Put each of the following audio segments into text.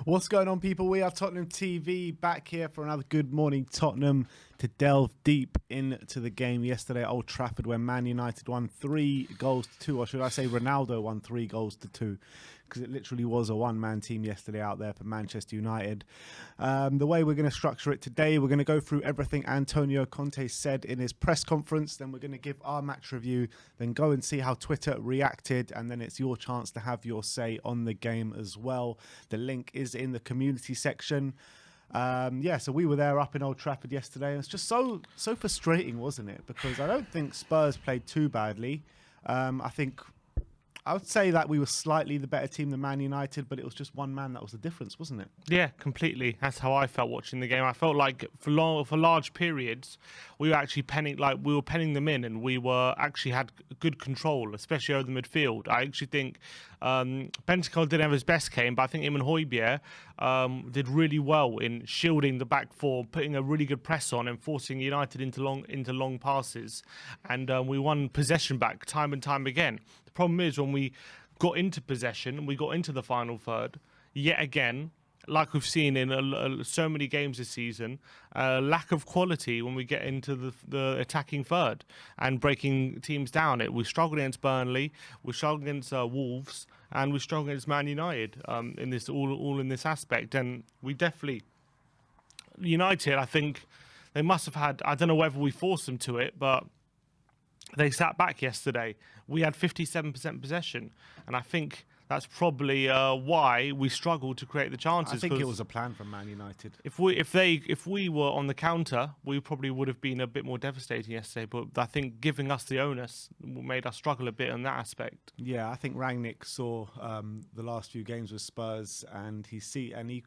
What's going on, people? We are Tottenham TV, back here for another Good Morning Tottenham to delve deep into the game yesterday at Old Trafford, where Man United won 3-2, or should I say Ronaldo won 3-2, because it literally was a one-man team yesterday out there for Manchester United. The way we're going to structure it today, we're going to go through everything Antonio Conte said in his press conference, then we're going to give our match review, then go and see how Twitter reacted, and then it's your chance to have your say on the game as well. The link is in the community section. So we were there up in Old Trafford yesterday, and it's just so frustrating, wasn't it? Because I don't think Spurs played too badly. I would say that we were slightly the better team than Man United, but it was just one man that was the difference, wasn't it? Yeah, completely. That's how I felt watching the game. I felt like for large periods, we were actually penning them in, and we were actually had good control, especially over the midfield. I actually think Bentancur didn't have his best game, but I think him and Højbjerg did really well in shielding the back four, putting a really good press on, and forcing United into long passes. And we won possession back time and time again. The problem is when we got into possession and we got into the final third, yet again, like we've seen in so many games this season, lack of quality when we get into the attacking third and breaking teams down. We struggled against Burnley, we struggled against Wolves, and we struggled against Man United in this all in this aspect. And we definitely, United, I think they must have had, I don't know whether we forced them to it, but they sat back yesterday. We had 57% possession, and I think that's probably why we struggled to create the chances. I think it was a plan from Man United. If we were on the counter, we probably would have been a bit more devastating yesterday. But I think giving us the onus made us struggle a bit in that aspect. Yeah, I think Rangnick saw the last few games with Spurs, and he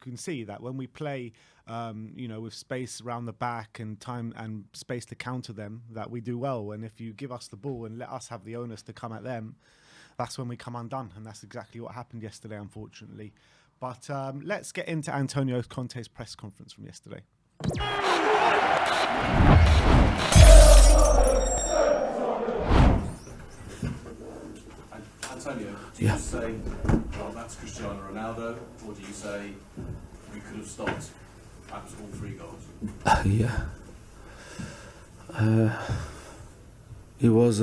can see that when we play, with space around the back and time and space to counter them, that we do well. And if you give us the ball and let us have the onus to come at them, that's when we come undone, and that's exactly what happened yesterday, unfortunately. But let's get into Antonio Conte's press conference from yesterday. Antonio, do you say, well, that's Cristiano Ronaldo, or do you say we could have stopped perhaps all 3 goals? It was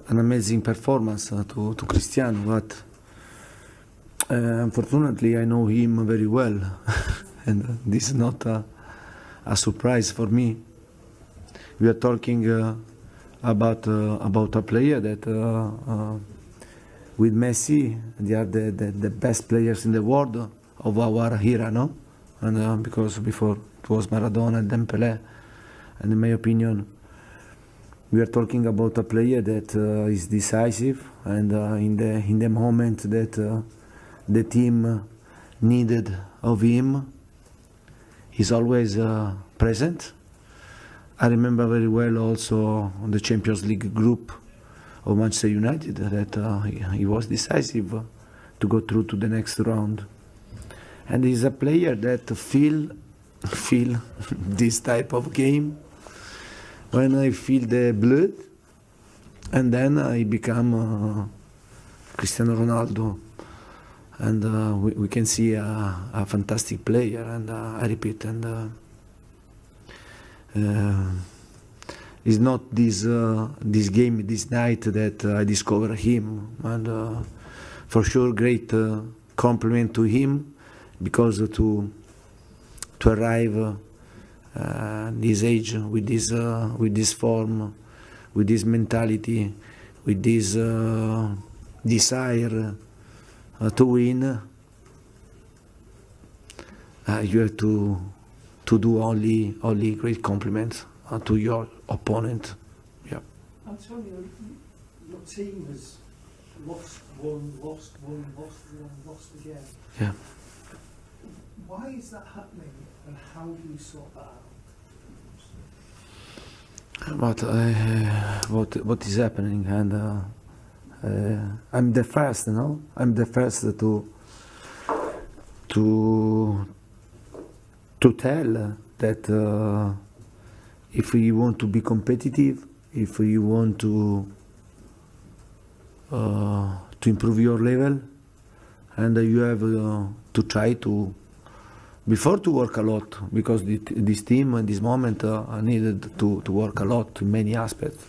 an amazing performance to Cristiano, but unfortunately I know him very well and this is not a surprise for me. We are talking about a player that with Messi, they are the best players in the world of our era, no? And because before it was Maradona and Dembélé, and in my opinion we are talking about a player that is decisive, and in the moment that the team needed of him, he's always present. I remember very well also on the Champions League group of Manchester United that he was decisive to go through to the next round. And he's a player that feel this type of game. When I feel the blood, and then I become Cristiano Ronaldo, and we can see a fantastic player. And I repeat, and it's not this game, this night that I discover him, and for sure great compliment to him, because to arrive this age with this form, with this mentality, with this desire to win, you have to do only great compliments to your opponent. Yeah. Antonio, your team has lost again. Yeah. Why is that happening, and how do you sort that out? What is happening, and I'm the first, I'm the first to tell that if you want to be competitive, if you want to improve your level, and you have to try to before to work a lot, because this team in this moment needed to work a lot in many aspects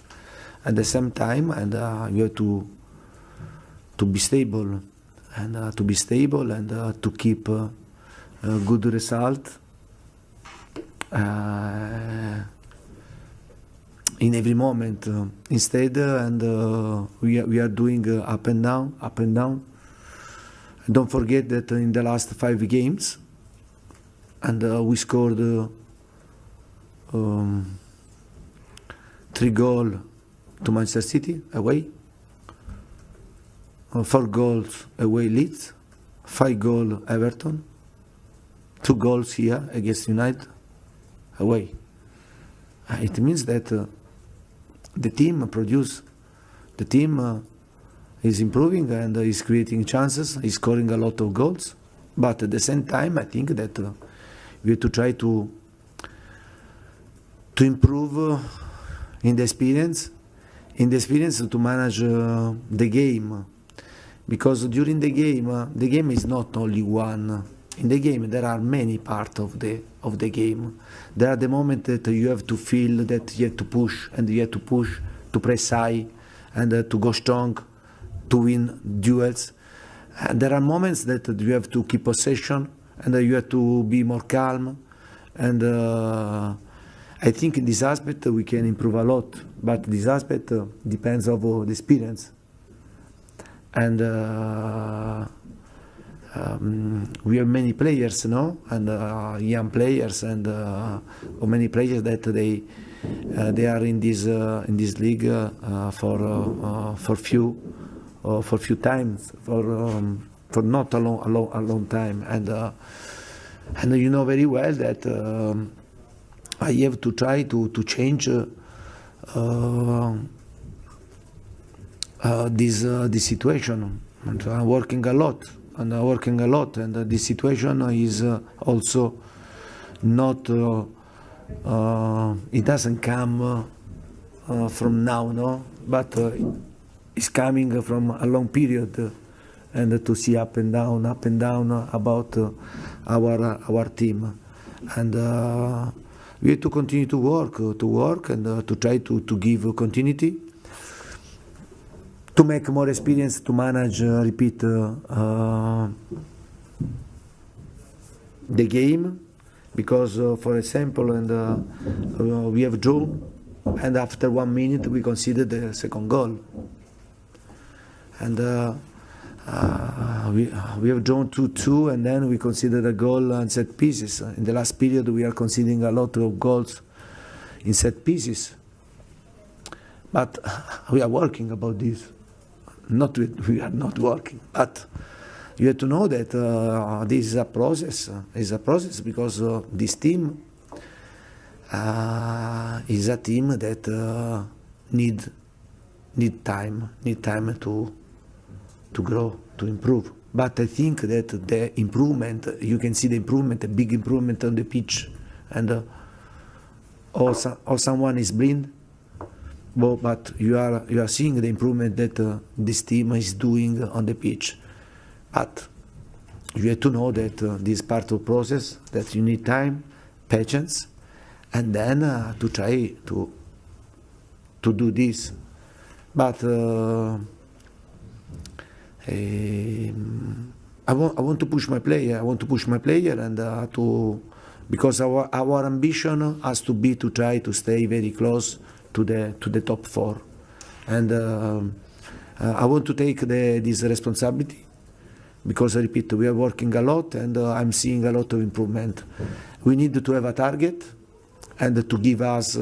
at the same time, and you have to be stable and to keep a good result in every moment. Instead, we are doing up and down. Don't forget that in the last 5 games, and we scored 3 goals to Manchester City away, 4 goals away Leeds, 5 goals Everton, 2 goals here against United away. It means that the team is improving and is creating chances, is scoring a lot of goals, but at the same time I think that we have to try to improve in the experience to manage the game, because during the game is not only one. In the game there are many parts of the game. There are the moments that you have to feel that you have to push, and you have to push to press high and to go strong to win duels. And there are moments that you have to keep possession and you have to be more calm, and I think in this aspect we can improve a lot, but this aspect depends on the experience. And we have many players, no, and young players, and many players that they are in this league for few times, for not a long time, and you know very well that I have to try to change this situation, and I'm working a lot. And this situation is also not. It doesn't come from now, no, but it's coming from a long period, and to see up and down about our team, and we have to continue to work and to try to give continuity, to make more experience, to manage, the game, because for example, and we have drawn, and after 1 minute we considered the second goal, and we have drawn 2-2, and then we considered a goal on set pieces. In the last period we are considering a lot of goals in set pieces, but we are working about this. We are not working, but you have to know that this is a process. Because this team is a team that need time to grow, to improve. But I think that the improvement, you can see the improvement, a big improvement on the pitch, and or someone is blind. Well, but you are seeing the improvement that this team is doing on the pitch. But you have to know that this part of the process, that you need time, patience, and then to try to do this. But I want to push my player. And because our ambition has to be to try to stay very close to the top 4, and I want to take this responsibility, because I repeat, we are working a lot, and I'm seeing a lot of improvement. We need to have a target, and to give us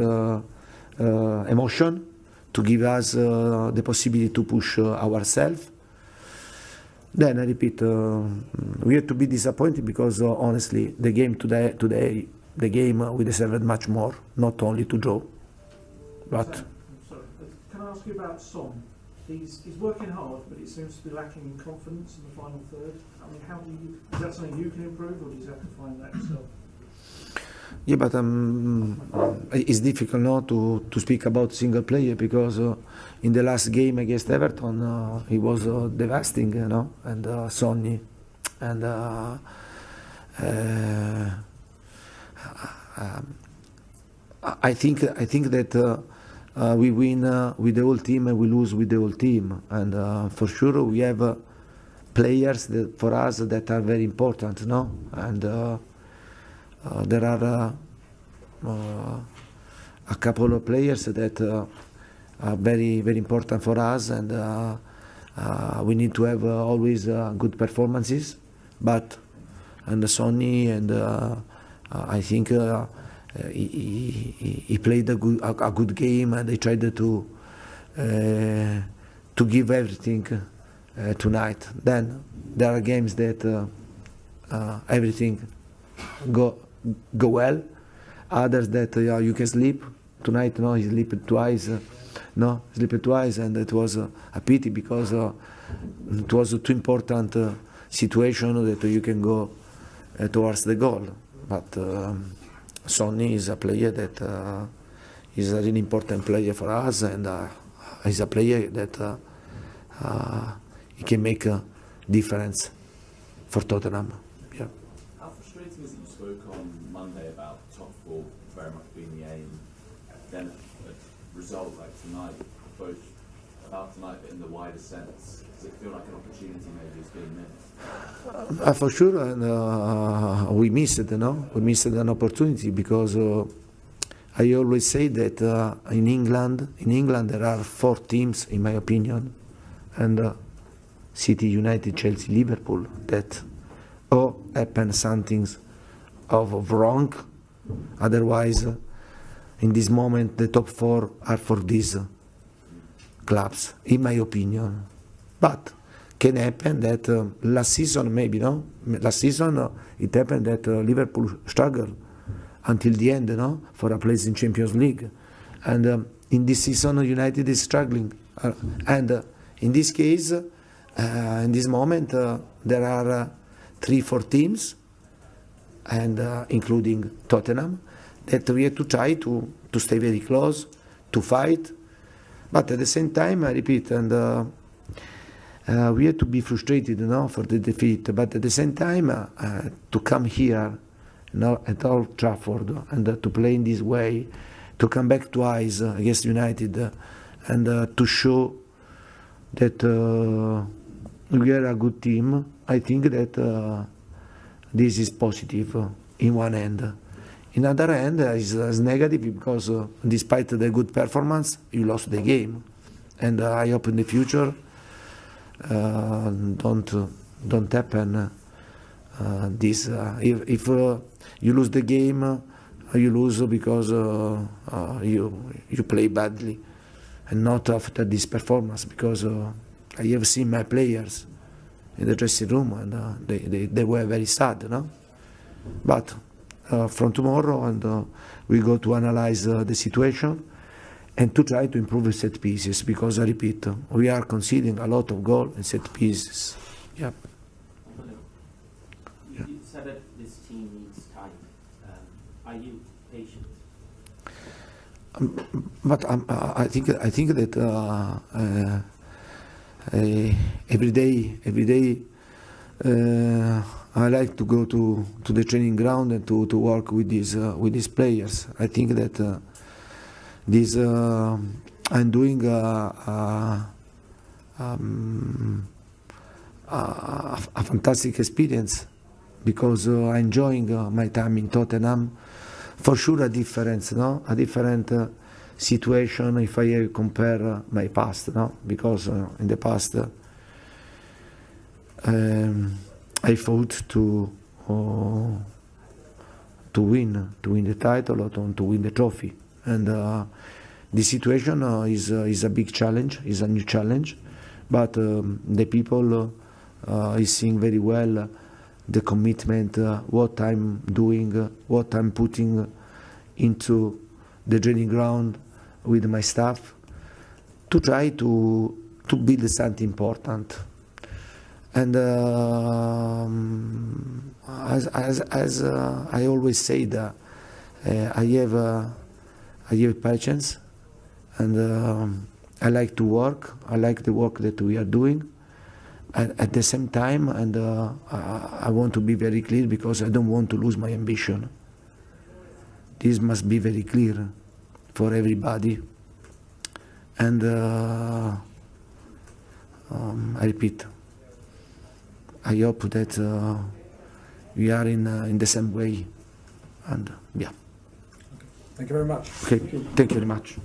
emotion, to give us the possibility to push ourselves. Then I repeat, we have to be disappointed, because honestly, the game today, the game we deserved much more, not only to draw. But I'm sorry, can I ask you about Son? He's working hard, but it seems to be lacking in confidence in the final third. I mean, is that something you can improve, or do you have to find that yourself? Yeah, but it's difficult now to speak about single player, because in the last game against Everton, he was devastating, and Sonny and I think that we win with the whole team and we lose with the whole team, and for sure we have players that for us that are very important, no? And there are a couple of players that are very important for us, and we need to have always good performances. But and Sonny and I think he played a good game, and he tried to give everything tonight. Then there are games that everything go well. Others that you can sleep. Tonight, no, he slept twice. And it was a pity because it was too important situation that you can go towards the goal. But Sonny is a player that is a really important player for us, and he's a player that he can make a difference for Tottenham. Yeah. How frustrating is it you spoke on Monday about top four very much being the aim, then a result like tonight, both about tonight but in the wider sense, does it feel like an opportunity maybe is being missed? For sure, and we missed it, we missed an opportunity because I always say that in England there are 4 teams, in my opinion, and City, United, Chelsea, Liverpool, that happen something of wrong. Otherwise, in this moment, the top 4 are for these clubs, in my opinion. But can happen that last season, maybe, no? Last season, it happened that Liverpool struggled until the end, for a place in Champions League. And in this season, United is struggling. And in this case, in this moment, there are 3-4 teams, and including Tottenham, that we have to try to stay very close, to fight. But at the same time, I repeat, and we have to be frustrated, for the defeat. But at the same time, to come here, at Old Trafford, and to play in this way, to come back twice against United, and to show that we are a good team, I think that this is positive in one end. In other hand, is negative because despite the good performance, you lost the game, and I hope in the future don't happen this. If you lose the game, you lose because you play badly, and not after this performance. Because I have seen my players in the dressing room, and they were very sad, But from tomorrow, and we go to analyze the situation and to try to improve the set pieces, because I repeat, we are conceding a lot of goals in set pieces. Yeah. You said that this team needs time. Are you patient? But I think that every day I like to go to the training ground and to work with these players. I think that this I'm doing a fantastic experience, because I'm enjoying my time in Tottenham. For sure, a difference, a different situation if I compare my past, because in the past I fought to win the title or to win the trophy, and the situation is a big challenge, is a new challenge, but the people is seeing very well the commitment, what I'm doing, what I'm putting into the training ground with my staff, to try to build something important. And as I always say, that I have patience, and I like to work. I like the work that we are doing, at the same time, and I want to be very clear because I don't want to lose my ambition. This must be very clear for everybody. And I repeat, I hope that we are in the same way. And yeah. Thank you very much. Okay. Thank you very much.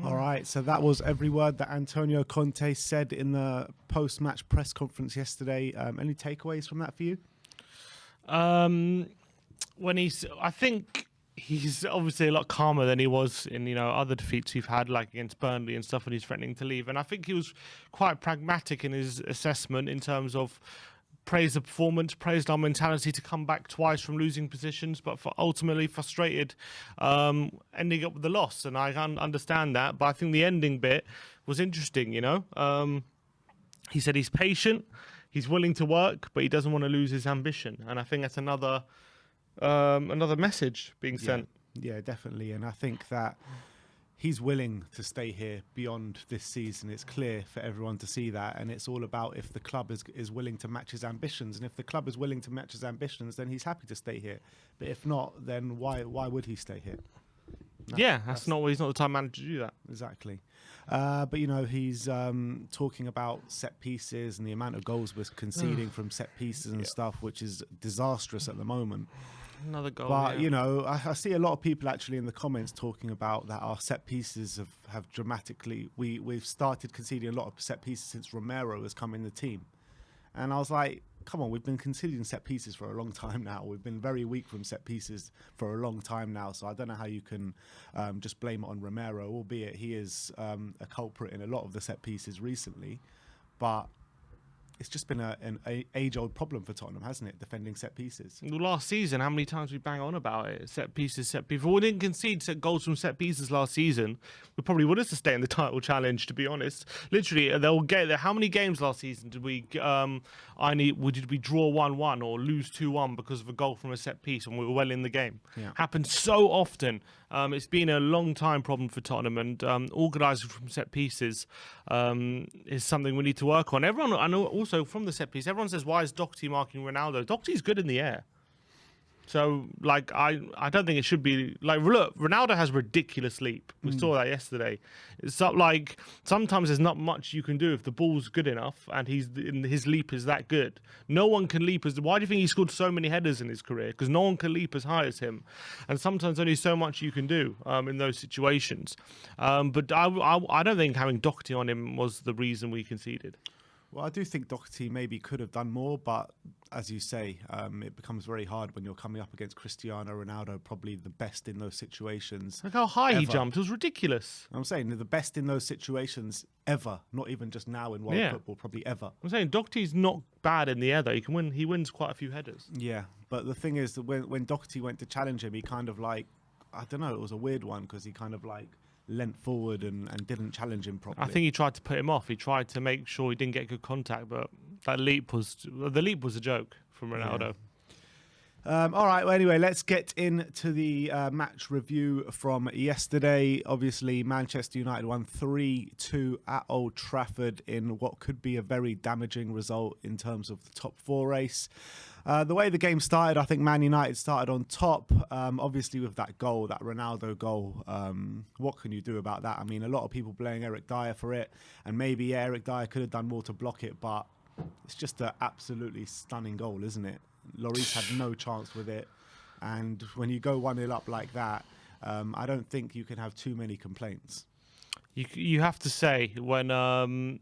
All right, so that was every word that Antonio Conte said in the post-match press conference yesterday. Any takeaways from that for you? I think he's obviously a lot calmer than he was in other defeats we've had, like against Burnley and stuff, when he's threatening to leave. And I think he was quite pragmatic in his assessment in terms of praised the performance, praised our mentality to come back twice from losing positions, but ultimately frustrated, ending up with the loss. And I can understand that, but I think the ending bit was interesting. He said he's patient, he's willing to work, but he doesn't want to lose his ambition. And I think that's another message being sent. Yeah, definitely. And I think that he's willing to stay here beyond this season. It's clear for everyone to see that. And it's all about if the club is willing to match his ambitions. And if the club is willing to match his ambitions, then he's happy to stay here. But if not, then why would he stay here? He's not the time man to do that. Exactly. But, he's talking about set pieces and the amount of goals we're conceding from set pieces and stuff, which is disastrous at the moment. Another goal. But, I see a lot of people actually in the comments talking about that our set pieces have dramatically... We've started conceding a lot of set pieces since Romero has come in the team. And I was like, come on, we've been conceding set pieces for a long time now. We've been very weak from set pieces for a long time now. So I don't know how you can just blame it on Romero, albeit he is a culprit in a lot of the set pieces recently. But it's just been an age-old problem for Tottenham, hasn't it, defending set pieces? Last season, how many times we bang on about it? Set pieces. If we didn't concede goals from set pieces last season, we probably would have sustained the title challenge, to be honest. Literally, they'll get there. How many games last season did we draw 1-1 or lose 2-1 because of a goal from a set piece and we were well in the game? Yeah. Happens so often. It's been a long time problem for Tottenham, and organising from set pieces is something we need to work on. Everyone, I know, also from the set piece, everyone says, why is Doherty marking Ronaldo? Doherty's good in the air. So, I don't think it should be... look, Ronaldo has ridiculous leap. We saw that yesterday. It's not sometimes there's not much you can do if the ball's good enough and his leap is that good. No one can leap as... Why do you think he scored so many headers in his career? Because no one can leap as high as him. And sometimes only so much you can do in those situations. But I don't think having Doherty on him was the reason we conceded. Well, I do think Doherty maybe could have done more, but as you say, it becomes very hard when you're coming up against Cristiano Ronaldo, probably the best in those situations. Look how high ever. He jumped. It was ridiculous. I'm saying the best in those situations ever, not even just now in world football, probably ever. I'm saying Doherty's not bad in the air, though. He can win. He wins quite a few headers. Yeah, but the thing is that when Doherty went to challenge him, he kind of I don't know, it was a weird one because he kind of leant forward and didn't challenge him properly. I think he tried to put him off. He tried to make sure he didn't get good contact, but the leap was a joke from Ronaldo. Yeah. All right. Well, anyway, let's get into the match review from yesterday. Obviously, Manchester United won 3-2 at Old Trafford in what could be a very damaging result in terms of the top four race. The way the game started, I think Man United started on top, obviously with that goal, that Ronaldo goal. What can you do about that? I mean, a lot of people blaming Eric Dyer for it, and maybe Eric Dyer could have done more to block it, but it's just an absolutely stunning goal, isn't it? Lloris had no chance with it, and when you go 1-0 up like that, I don't think you can have too many complaints. You have to say when a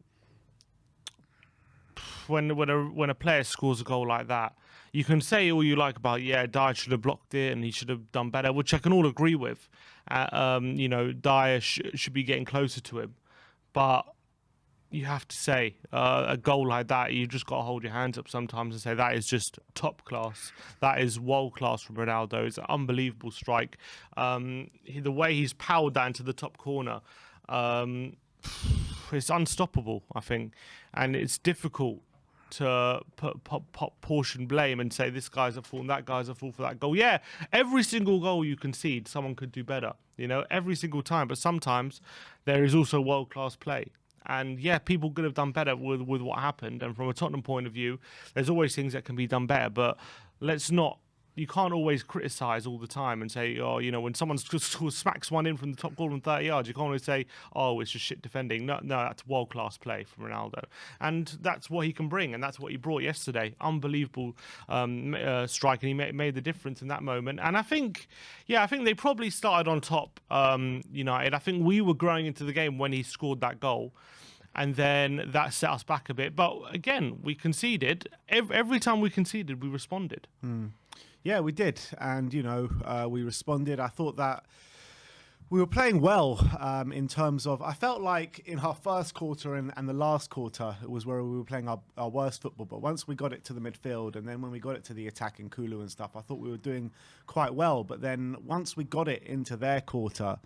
player scores a goal like that, you can say all you like about, Dyer should have blocked it and he should have done better, which I can all agree with. Dyer should be getting closer to him. But you have to say, a goal like that, you just got to hold your hands up sometimes and say that is just top class. That is world class from Ronaldo. It's an unbelievable strike. The way he's powered that into the top corner, it's unstoppable, I think. And it's difficult to portion blame and say this guy's at fault and that guy's at fault for that goal. Yeah, every single goal you concede, someone could do better, every single time. But sometimes there is also world-class play. And yeah, people could have done better with what happened. And from a Tottenham point of view, there's always things that can be done better. But you can't always criticise all the time and say, when someone just smacks one in from the top corner from 30 yards, you can't always say, oh, it's just shit defending. No, that's world-class play from Ronaldo. And that's what he can bring, and that's what he brought yesterday. Unbelievable strike, and he made the difference in that moment. And I think they probably started on top, United. I think we were growing into the game when he scored that goal. And then that set us back a bit. But again, we conceded. Every time we conceded, we responded. Yeah, we did. And, we responded. I thought that we were playing well in terms of, I felt like in our first quarter and the last quarter, it was where we were playing our worst football. But once we got it to the midfield and then when we got it to the attack in Kulu and stuff, I thought we were doing quite well. But then once we got it into their quarter,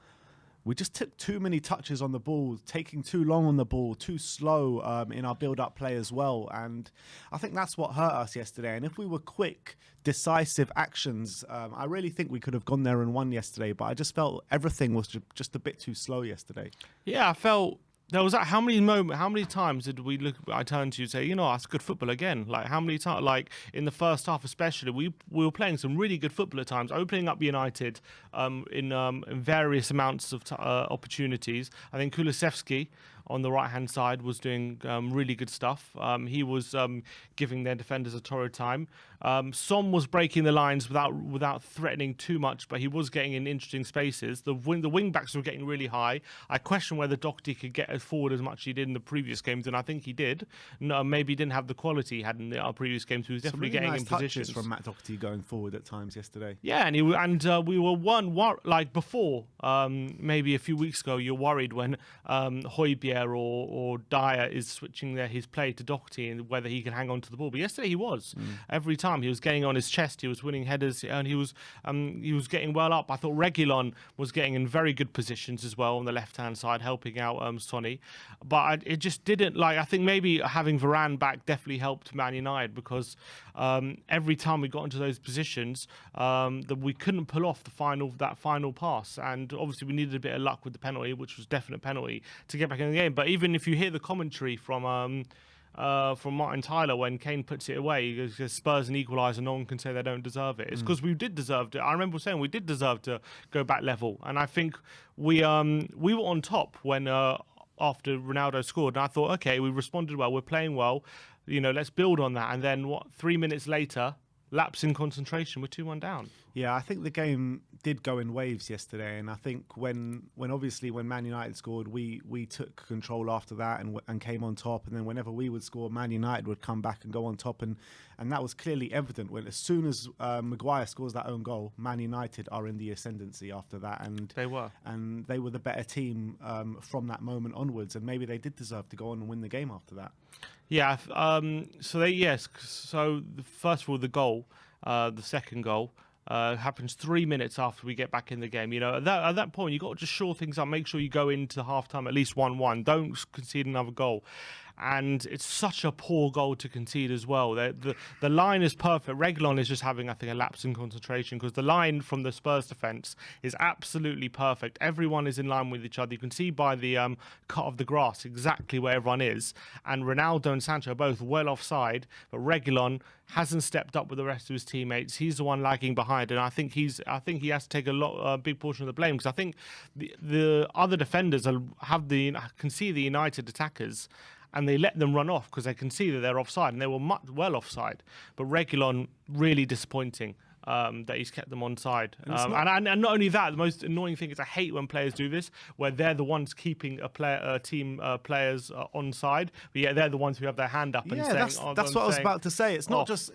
we just took too many touches on the ball, taking too long on the ball, too slow in our build-up play as well. And I think that's what hurt us yesterday. And if we were quick, decisive actions, I really think we could have gone there and won yesterday. But I just felt everything was just a bit too slow yesterday. Yeah, I felt... There was how many times did we look? I turned to you and say, that's good football again. Like how many times? Like in the first half, especially, we were playing some really good football at times, opening up United in various amounts of opportunities. I think Kulusevski on the right-hand side was doing really good stuff. He was giving their defenders a torrid time. Son was breaking the lines without threatening too much, but he was getting in interesting spaces. The wing backs were getting really high. I question whether Doherty could get forward as much as he did in the previous games, and I think he did. No, maybe he didn't have the quality he had in our previous games. He was definitely really getting nice in positions from Matt Doherty going forward at times yesterday. Yeah, and we were like before. Maybe a few weeks ago, you're worried when Højbjerg or Dyer is switching his play to Doherty and whether he can hang on to the ball. But yesterday he was. Every time he was getting on his chest, he was winning headers, and he was getting well up. I thought Reguilon was getting in very good positions as well on the left-hand side, helping out Sonny. But it just didn't, I think maybe having Varane back definitely helped Man United because every time we got into those positions, that we couldn't pull off that final pass. And obviously we needed a bit of luck with the penalty, which was a definite penalty, to get back in the game. But even if you hear the commentary from Martin Tyler when Kane puts it away, he goes, Spurs an equaliser, no one can say they don't deserve it. It's because we did deserve it. I remember saying we did deserve to go back level, and I think we were on top when after Ronaldo scored, and I thought, okay, we responded well, we're playing well, let's build on that. And then 3 minutes later, lapse in concentration, we're 2-1 down. Yeah, I think the game did go in waves yesterday, and I think when Man United scored, we took control after that and came on top, and then whenever we would score, Man United would come back and go on top, and that was clearly evident when as soon as Maguire scores that own goal, Man United are in the ascendancy after that, and they were the better team from that moment onwards, and maybe they did deserve to go on and win the game after that. Yeah. So first of all, the goal, the second goal. Happens 3 minutes after we get back in the game. At that point, you've got to just shore things up. Make sure you go into half-time at least 1-1. Don't concede another goal. And it's such a poor goal to concede as well. The line is perfect. Reguilon is just having, I think, a lapse in concentration because the line from the Spurs defence is absolutely perfect. Everyone is in line with each other. You can see by the cut of the grass exactly where everyone is. And Ronaldo and Sancho are both well offside, but Reguilon hasn't stepped up with the rest of his teammates. He's the one lagging behind, and I think he has to take a big portion of the blame because I think the other defenders can see the United attackers, and they let them run off because they can see that they're offside, and they were well offside. But Reguilon, really disappointing that he's kept them onside. And not only that, the most annoying thing is I hate when players do this, where they're the ones keeping team players onside, but yeah, they're the ones who have their hand up and saying... that's what I was about to say. It's not just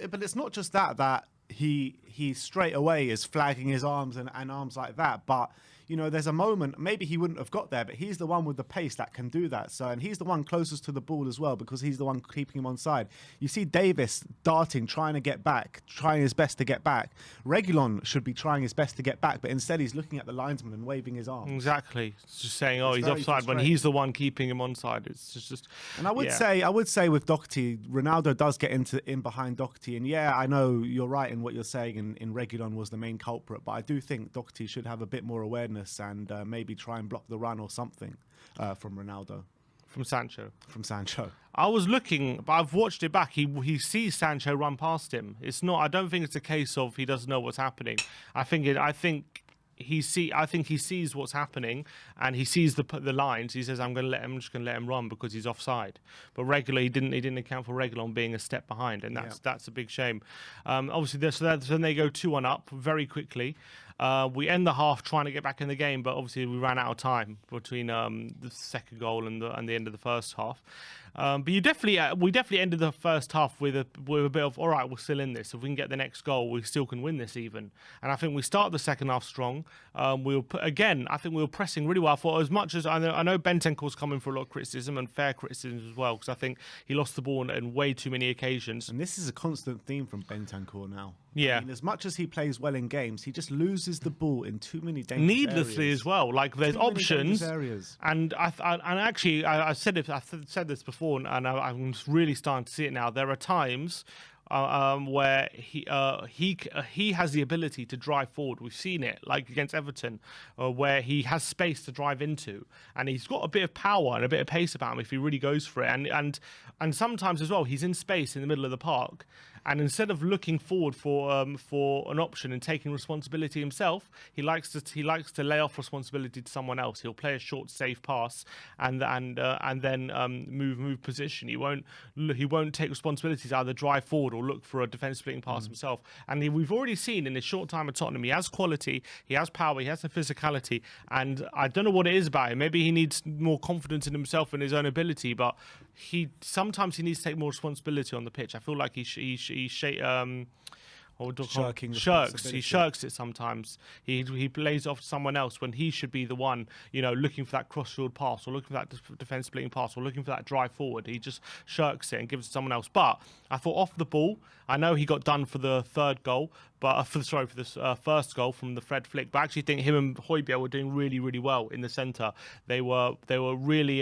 that he straight away is flagging his arms and arms like that, but there's a moment, maybe he wouldn't have got there, but he's the one with the pace that can do that. So, and he's the one closest to the ball as well, because he's the one keeping him onside. You see Davis darting, trying to get back, trying his best to get back. Reguilon should be trying his best to get back, but instead he's looking at the linesman and waving his arms. Exactly. It's just saying, It's he's very offside when he's the one keeping him onside. It's just. And I would say with Doherty, Ronaldo does get in behind Doherty, and yeah, I know you're right in what you're saying. In Reguilon was the main culprit, but I do think Doherty should have a bit more awareness and maybe try and block the run or something from Ronaldo. From Sancho. I was looking, but I've watched it back. He sees Sancho run past him. It's not. I don't think it's a case of he doesn't know what's happening. I think he sees what's happening, and he sees the lines. He says, I'm just gonna let him run because he's offside. But regularly he didn't account for Reguilon being a step behind, and that's a big shame. Obviously, then they go 2-1 up very quickly. We end the half trying to get back in the game, but obviously we ran out of time between the second goal and the end of the first half. But we definitely ended the first half with a bit of, all right, we're still in this. If we can get the next goal, we still can win this even. And I think we started the second half strong. I think we were pressing really well. I thought, as much as I know Bentancur's coming for a lot of criticism and fair criticism as well, because I think he lost the ball in way too many occasions. And this is a constant theme from Bentancur now. Yeah. I mean, as much as he plays well in games, he just loses the ball in too many dangerous needlessly areas. as well. Like there's options, areas. and I said said this before, and I'm really starting to see it now. There are times where he has the ability to drive forward. We've seen it, like against Everton, where he has space to drive into, and he's got a bit of power and a bit of pace about him if he really goes for it. And sometimes as well, he's in space in the middle of the park. And instead of looking forward for an option and taking responsibility himself, he likes to lay off responsibility to someone else. He'll play a short, safe pass and then move position. He won't take responsibility to either drive forward or look for a defense splitting pass himself. And we've already seen in his short time at Tottenham, he has quality, he has power, he has the physicality. And I don't know what it is about him. Maybe he needs more confidence in himself and his own ability, but sometimes he needs to take more responsibility on the pitch. I feel like he shirks it sometimes. He plays off someone else when he should be the one, looking for that cross-field pass or looking for that defense splitting pass or looking for that drive forward. He just shirks it and gives it to someone else. But I thought off the ball, I know he got done for the third goal, but for this first goal from the Fred flick. But I actually think him and Højbjerg were doing really, really well in the centre. They were really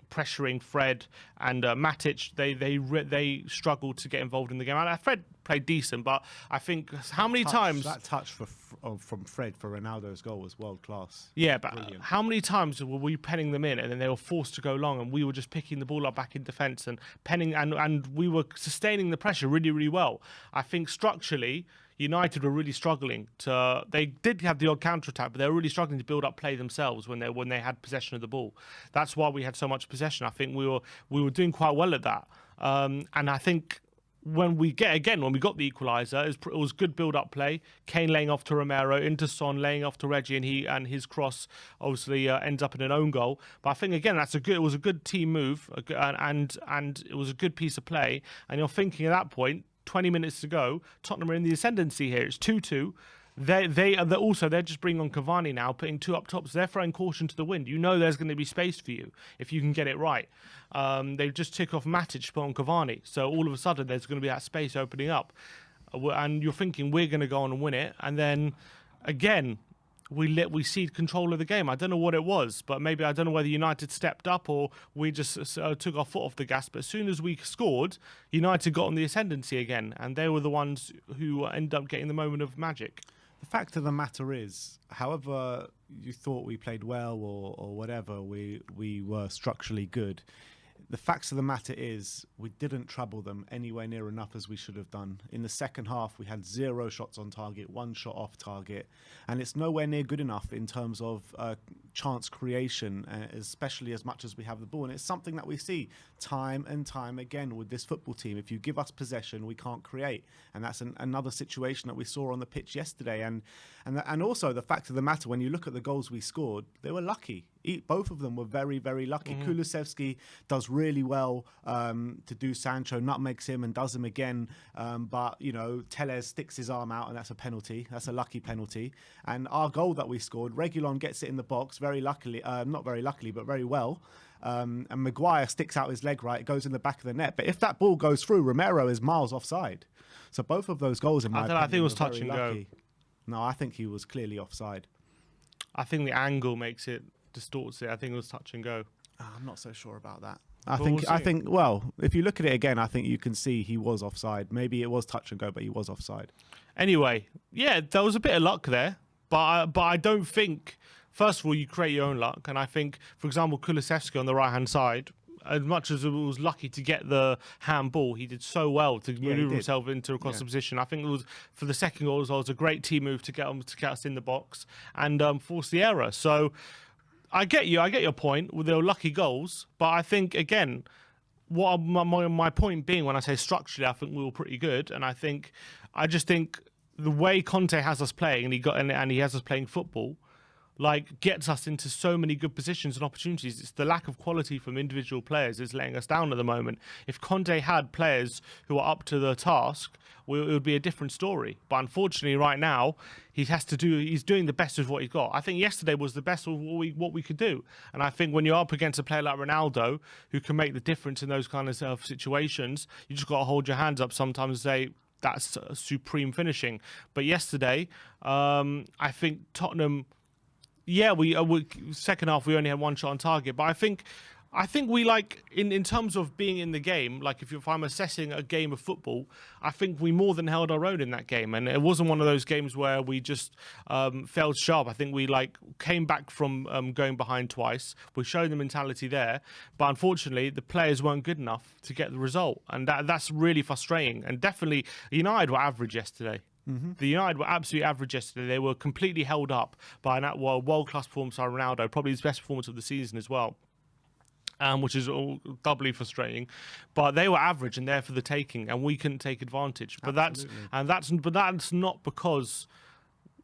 pressuring Fred and Matic. They struggled to get involved in the game. And Fred played decent, but I think how many times that touch from Fred for Ronaldo's goal was world class. Yeah, but brilliant. How many times were we penning them in and then they were forced to go long and we were just picking the ball up back in defence and penning and we were sustaining the pressure really, really well. I think structurally United were really struggling they did have the odd counter-attack, but they were really struggling to build up play themselves when they had possession of the ball. That's why we had so much possession. I think we were doing quite well at that. And I think when we got the equaliser, it was good build-up play. Kane laying off to Romero, into Son laying off to Reggie, and his cross obviously ends up in an own goal. But I think again it was a good team move, and it was a good piece of play. And you're thinking at that point, 20 minutes to go, Tottenham are in the ascendancy here. It's 2-2. They're just bringing on Cavani now, putting two up tops. They're throwing caution to the wind. You know there's going to be space for you if you can get it right. They just tick off Matic, put on Cavani. So all of a sudden there's going to be that space opening up. And you're thinking we're going to go on and win it. And then again, we cede control of the game. I don't know what it was, but maybe I don't know whether United stepped up or we just took our foot off the gas. But as soon as we scored, United got on the ascendancy again. And they were the ones who ended up getting the moment of magic. The fact of the matter is, however you thought we played well or whatever, we were structurally good. The facts of the matter is we didn't trouble them anywhere near enough as we should have done. In the second half, we had 0 shots on target, 1 shot off target, and it's nowhere near good enough in terms of chance creation, especially as much as we have the ball. And it's something that we see time and time again with this football team. If you give us possession, we can't create, and that's another situation that we saw on the pitch yesterday. And also the fact of the matter, when you look at the goals we scored, they were lucky. both of them were very, very lucky. Kulusevski does really well to do Sancho, nutmegs him and does him again. But, you know, Tellez sticks his arm out and that's a penalty. That's a lucky penalty. And our goal that we scored, Reguilon gets it in the box very luckily, not very luckily, but very well. And Maguire sticks out his leg right, it goes in the back of the net. But if that ball goes through, Romero is miles offside. So both of those goals, in my opinion, I think it was were touch very and lucky. go. No, I think he was clearly offside. I think the angle makes it, distorts it. I think it was touch and go. I'm not so sure about that. I think, well, if you look at it again, I think you can see he was offside. Maybe it was touch and go, but he was offside. Anyway, yeah, there was a bit of luck there, but I don't think. First of all, you create your own luck, and I think, for example, Kulusevski on the right-hand side, as much as it was lucky to get the handball, he did so well to maneuver himself into across the position. I think it was for the second goal as well. It was a great team move to get us in the box and force the error. So I get your point. They were lucky goals, but I think again, what my point being when I say structurally, I think we were pretty good, and I just think the way Conte has us playing, and he has us playing football, like, gets us into so many good positions and opportunities. It's the lack of quality from individual players is letting us down at the moment. If Conte had players who are up to the task, it would be a different story. But unfortunately, right now, he's doing the best of what he's got. I think yesterday was the best of what we could do. And I think when you're up against a player like Ronaldo, who can make the difference in those kind of situations, you just got to hold your hands up sometimes and say, that's supreme finishing. But yesterday, I think Tottenham... Yeah, we second half we only had one shot on target, but I think we, like, in terms of being in the game, like if I'm assessing a game of football, I think we more than held our own in that game, and it wasn't one of those games where we just failed sharp. I think we came back from going behind twice. We showed the mentality there, but unfortunately the players weren't good enough to get the result, and that's really frustrating. And definitely United were average yesterday. The United were absolutely average yesterday. They were completely held up by a world-class performance by Ronaldo, probably his best performance of the season as well, which is all doubly frustrating. But they were average and there for the taking, and we couldn't take advantage. But that's not because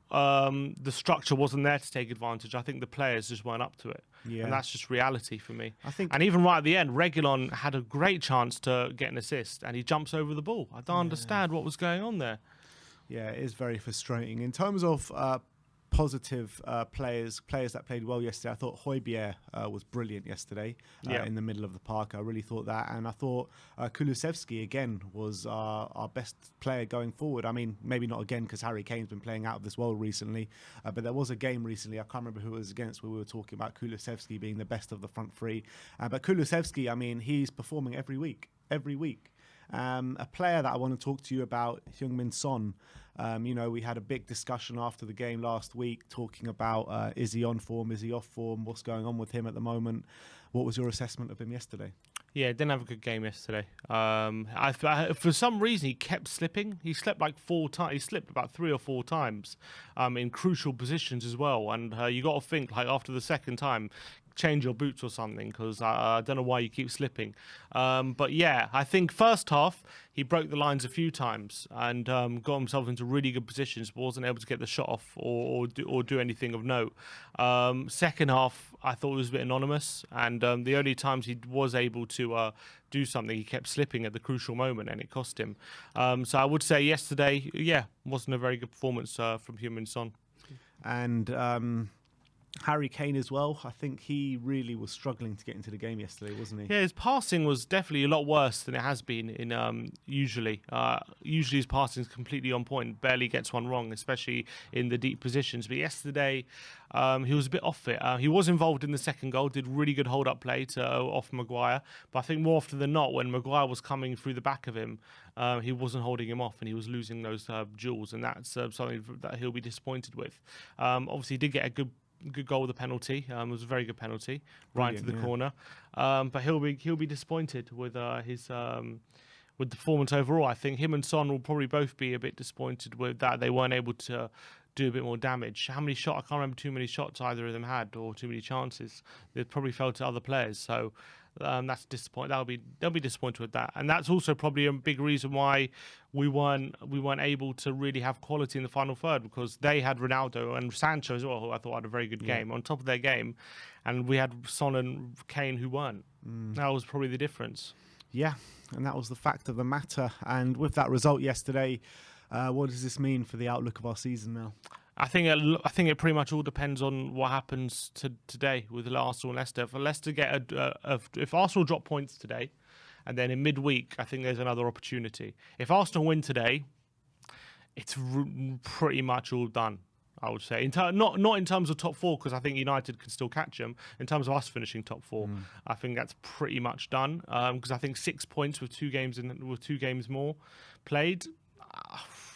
the structure wasn't there to take advantage. I think the players just weren't up to it, and that's just reality for me. And even right at the end, Reguilon had a great chance to get an assist, and he jumps over the ball. I don't understand what was going on there. Yeah, it is very frustrating. In terms of positive players that played well yesterday, I thought Højbjerg was brilliant yesterday in the middle of the park. I really thought that. And I thought Kulusevski, again, was our best player going forward. I mean, maybe not again because Harry Kane's been playing out of this world recently. But there was a game recently, I can't remember who it was against, where we were talking about Kulusevski being the best of the front three. But Kulusevski, I mean, he's performing every week. A player that I want to talk to you about, Heung-min Son. You know, we had a big discussion after the game last week talking about is he on form, is he off form, what's going on with him at the moment. What was your assessment of him yesterday? Yeah, didn't have a good game yesterday. For some reason, he kept slipping. He slept like 4 times. He slipped about 3 or 4 times in crucial positions as well. And you got to think, like, after the second time, change your boots or something, because I don't know why you keep slipping. But yeah, I think first half he broke the lines a few times and got himself into really good positions, but wasn't able to get the shot off or do anything of note. Second half, I thought it was a bit anonymous, and the only times he was able to do something, he kept slipping at the crucial moment, and it cost him. So I would say yesterday, wasn't a very good performance from Heung-min Son. And Harry Kane as well. I think he really was struggling to get into the game yesterday, wasn't he? Yeah, his passing was definitely a lot worse than it has been in usually. Usually his passing is completely on point, barely gets one wrong, especially in the deep positions. But yesterday, he was a bit off it. He was involved in the second goal, did really good hold-up play off Maguire. But I think more often than not, when Maguire was coming through the back of him, he wasn't holding him off, and he was losing those duels, and that's something that he'll be disappointed with. Obviously, he did get a good goal with the penalty. It was a very good penalty, right into the corner. But he'll be disappointed with his with the performance overall. I think him and Son will probably both be a bit disappointed with that. They weren't able to do a bit more damage. How many shots? I can't remember too many shots either of them had, or too many chances. They probably fell to other players. So that's disappointing. They'll be disappointed with that, and that's also probably a big reason why we weren't able to really have quality in the final third, because they had Ronaldo and Sancho as well, who I thought had a very good game on top of their game, and we had Son and Kane who weren't. That was probably the difference. Yeah, and that was the fact of the matter. And with that result yesterday, what does this mean for the outlook of our season now? I think it pretty much all depends on what happens today with Arsenal and Leicester. If Leicester get if Arsenal drop points today, and then in midweek, I think there's another opportunity. If Arsenal win today, it's pretty much all done, I would say. Not in terms of top four, because I think United can still catch them. In terms of us finishing top four, I think that's pretty much done. Because I think 6 points with 2 games more played,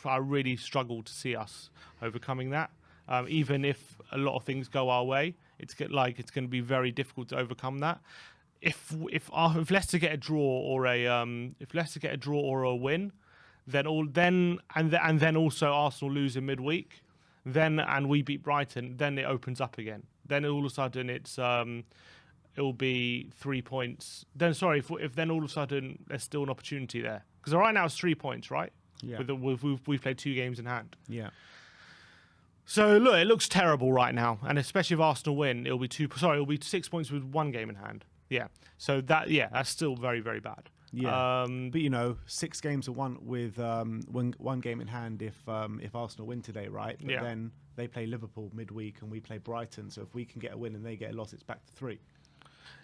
I really struggle to see us overcoming that. Even if a lot of things go our way, it's going to be very difficult to overcome that. If Leicester get a draw or a win, then also Arsenal lose in midweek, and we beat Brighton, then it opens up again. Then all of a sudden it'll be 3 points. Then if then all of a sudden there's still an opportunity there, because right now it's 3 points, right? Yeah. We've played 2 games in hand. Yeah. So look, it looks terrible right now, and especially if Arsenal win, it'll be 6 points with 1 game in hand. Yeah. So that's still very, very bad. Yeah. But 6 games are won with 1 game in hand if Arsenal win today, right? But then they play Liverpool midweek and we play Brighton. So if we can get a win and they get a loss, it's back to 3.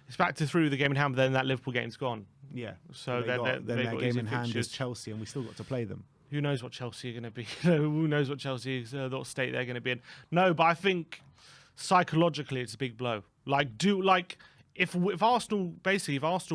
It's back to 3 with the game in hand, but then that Liverpool game's gone. Yeah. So then that game in hand is Chelsea, and we still got to play them. Who knows what Chelsea are going to be? Who knows what Chelsea's what state they're going to be in? No, but I think psychologically it's a big blow. If Arsenal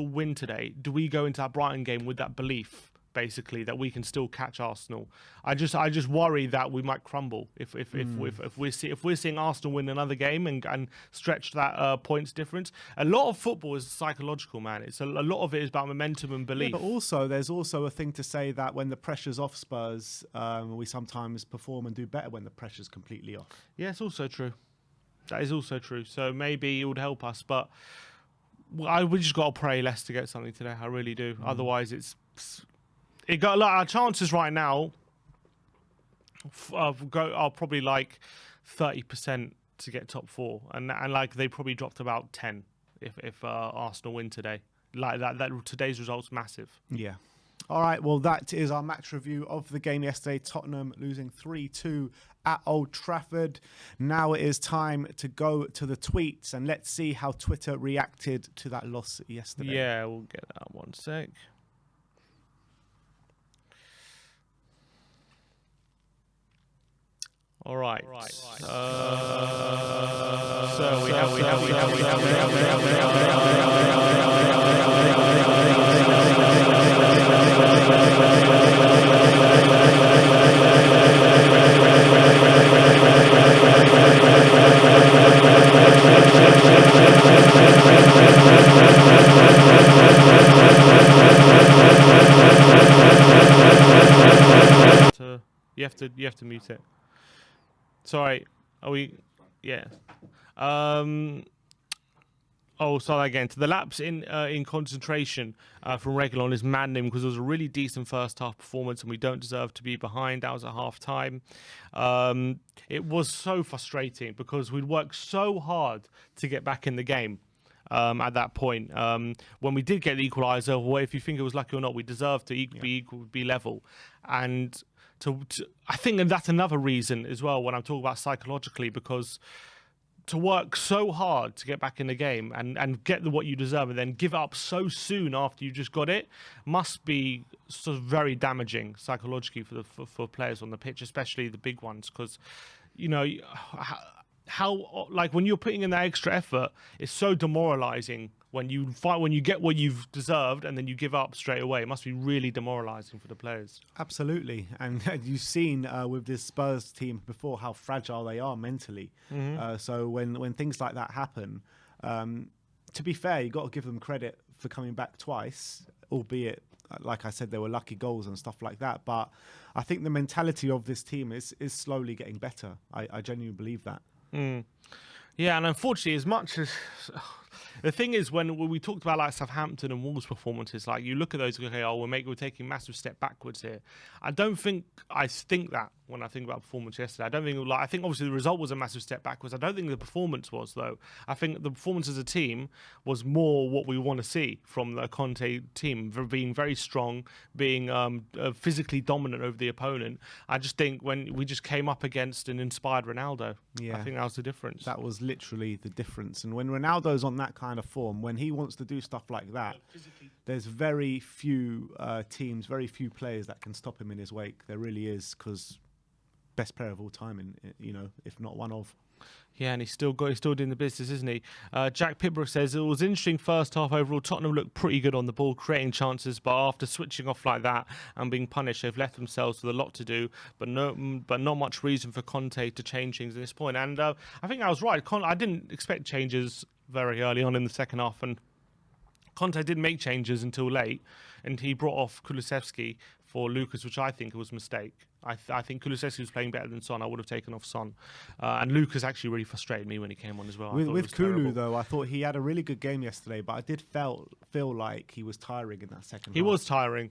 win today, do we go into that Brighton game with that belief, basically, that we can still catch Arsenal? I just worry that we might crumble if we're seeing Arsenal win another game and stretch that points difference. A lot of football is psychological, man. It's a lot of it is about momentum and belief. Yeah, but there's also a thing to say that when the pressure's off Spurs, we sometimes perform and do better when the pressure's completely off. Yeah, it's also true. That is also true. So maybe it would help us, but we just got to pray Leicester get something today. I really do. Otherwise, our chances right now are probably 30% to get top 4, and they probably dropped about 10 if Arsenal win today. That today's result's massive. Yeah. All right, well, that is our match review of the game yesterday. Tottenham losing 3-2 at Old Trafford. Now it is time to go to the tweets, and let's see how Twitter reacted to that loss yesterday. Yeah, we'll get that one sec. All right. So we have you have to mute it. Sorry, are we? Yeah. Start again. To the lapse in concentration from Reguilon is maddening because it was a really decent first half performance and we don't deserve to be behind. That was at half time. It was so frustrating because we'd worked so hard to get back in the game. At that point, when we did get the equaliser, well, if you think it was lucky or not, we deserved to be level, and I think that's another reason as well when I'm talking about psychologically, because to work so hard to get back in the game and get what you deserve and then give up so soon after you just got it must be sort of very damaging psychologically for players on the pitch, especially the big ones, because how when you're putting in that extra effort, it's so demoralizing when you get what you've deserved and then you give up straight away. It must be really demoralizing for the players. Absolutely, and you've seen with this Spurs team before how fragile they are mentally. So when things like that happen, to be fair, you've got to give them credit for coming back twice, albeit, like I said, there were lucky goals and stuff like that. But I think the mentality of this team is slowly getting better. I genuinely believe that. Yeah, and unfortunately, as much as The thing is, when we talked about like Southampton and Wolves performances, like you look at those, okay, we're taking a massive step backwards here. I think that when I think about performance yesterday, I don't think I think obviously the result was a massive step backwards. I don't think the performance was though. I think the performance as a team was more what we want to see from the Conte team, for being very strong, being physically dominant over the opponent. I just think when we just came up against an inspired Ronaldo, I think that was the difference. That was literally the difference. And when Ronaldo's on that kind of form, when he wants to do stuff like that, there's very few teams, very few players that can stop him in his wake. There really is, because best player of all time, if not one of. Yeah, and he's still doing the business, isn't he? Jack Pitbrook says it was interesting first half overall. Tottenham looked pretty good on the ball, creating chances, but after switching off like that and being punished, they've left themselves with a lot to do, but not much reason for Conte to change things at this point. And I think I was right. I didn't expect changes very early on in the second half, and Conte didn't make changes until late, and he brought off Kulusevski for Lucas, which I think was a mistake. I think Kulusevski was playing better than Son. I would have taken off Son. And Lucas actually really frustrated me when he came on as well. With Kulu, though, I thought he had a really good game yesterday, but I did feel like he was tiring in that second half. He was tiring.